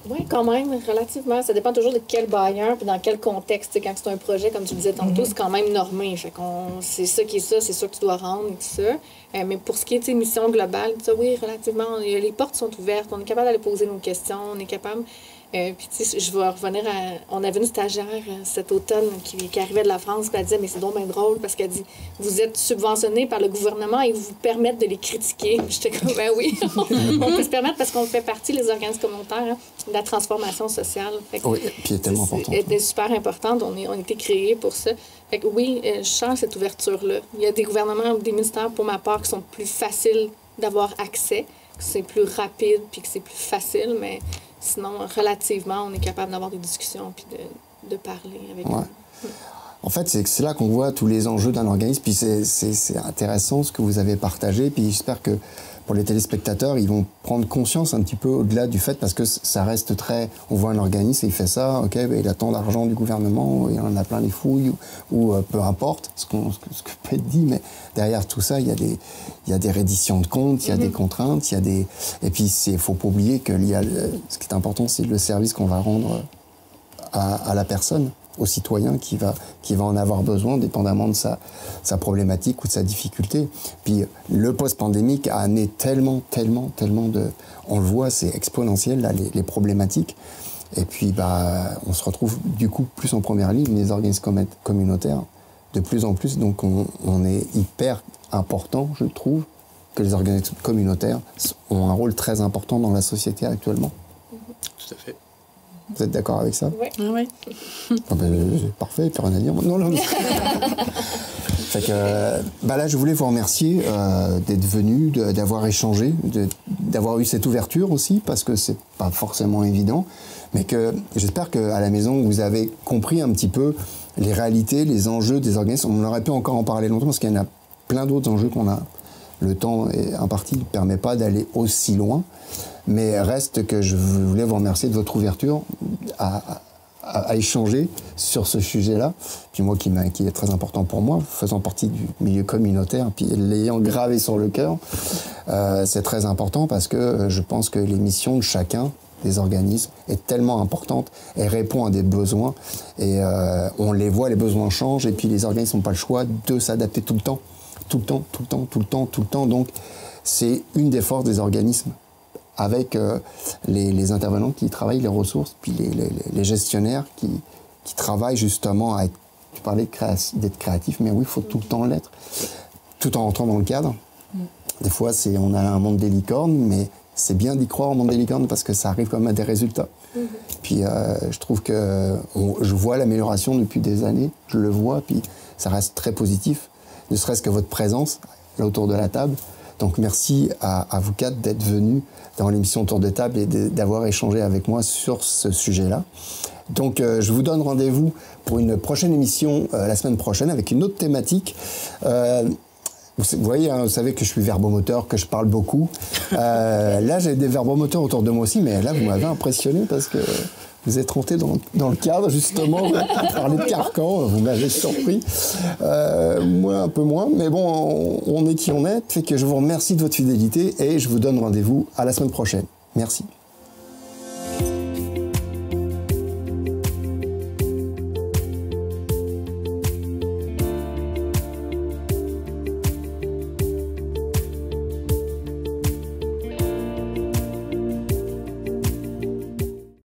Oui, quand même, relativement. Ça dépend toujours de quel bailleur puis dans quel contexte. Quand c'est un projet, comme tu disais tantôt, c'est quand même normé. Fait c'est ça qui est ça, c'est ça que tu dois rendre et tout ça. Mais pour ce qui est de mission globale, oui, relativement, les portes sont ouvertes. On est capable d'aller poser nos questions. On est capable... puis, tu sais, je vais revenir à... On avait une stagiaire cet automne qui arrivait de la France, puis elle disait, mais c'est donc bien drôle, parce qu'elle dit, vous êtes subventionné par le gouvernement et vous permettent de les critiquer. J'étais comme, ben oui, on peut se permettre parce qu'on fait partie, les organismes communautaires, de la transformation sociale. Fait que, oui, puis c'est tellement important. C'est super importante. On a été créés pour ça. Fait que oui, je sens cette ouverture-là. Il y a des gouvernements ou des ministères, pour ma part, qui sont plus faciles d'avoir accès, que c'est plus rapide, puis que c'est plus facile, mais... Sinon, relativement, on est capable d'avoir des discussions puis de parler avec eux. En fait, c'est là qu'on voit tous les enjeux d'un organisme. Puis c'est intéressant ce que vous avez partagé. Puis j'espère que pour les téléspectateurs, ils vont prendre conscience un petit peu au-delà du fait, parce que ça reste très... On voit un organisme, il fait ça, ok, ben, il a tant d'argent du gouvernement, il en a plein les fouilles, ou peu importe ce que peut être dit, mais derrière tout ça, il y a des redditions de comptes, il y a des contraintes, il y a des... Et puis, il ne faut pas oublier que ce qui est important, c'est le service qu'on va rendre à la personne, au citoyen qui va en avoir besoin, dépendamment de sa problématique ou de sa difficulté. Puis le post-pandémique a amené tellement de... On le voit, c'est exponentiel, là, les problématiques. Et puis, on se retrouve du coup plus en première ligne, les organismes communautaires, de plus en plus. Donc, on est hyper important, je trouve, que les organismes communautaires ont un rôle très important dans la société actuellement. Tout à fait. Vous êtes d'accord avec ça? Oui. Oui. Parfait, plus rien à dire. Non. Fait que, là, je voulais vous remercier d'être venu, d'avoir échangé, d'avoir eu cette ouverture aussi, parce que c'est pas forcément évident, mais que j'espère qu'à la maison, vous avez compris un petit peu les réalités, les enjeux des organismes. On aurait pu encore en parler longtemps, parce qu'il y en a plein d'autres enjeux qu'on a. Le temps imparti ne permet pas d'aller aussi loin. Mais reste que je voulais vous remercier de votre ouverture à échanger sur ce sujet-là. Puis moi, qui est très important pour moi, faisant partie du milieu communautaire, puis l'ayant gravé sur le cœur, c'est très important parce que je pense que les missions de chacun des organismes est tellement importante et répond à des besoins. Et on les voit, les besoins changent, et puis les organismes n'ont pas le choix de s'adapter tout le temps. Tout le temps. Donc, c'est une des forces des organismes, avec les intervenants qui travaillent les ressources, puis les gestionnaires qui travaillent justement à être... Tu parlais d'être créatif, mais oui, il faut tout le temps l'être, tout en rentrant dans le cadre. Des fois, on a un monde des licornes, mais c'est bien d'y croire au monde des licornes parce que ça arrive quand même à des résultats. Puis je trouve que je vois l'amélioration depuis des années, je le vois, puis ça reste très positif, ne serait-ce que votre présence là autour de la table. Donc merci à vous quatre d'être venus dans l'émission Tour de table et d'avoir échangé avec moi sur ce sujet-là. Donc je vous donne rendez-vous pour une prochaine émission la semaine prochaine avec une autre thématique. Vous voyez, hein, vous savez que je suis verbomoteur, que je parle beaucoup. Là, j'ai des verbomoteurs autour de moi aussi, mais là, vous m'avez impressionné parce que vous êtes rentré dans le cadre, justement, pour parler de carcan. Vous m'avez surpris. Moi, un peu moins, mais bon, on est qui on est. Fait que je vous remercie de votre fidélité et je vous donne rendez-vous à la semaine prochaine. Merci.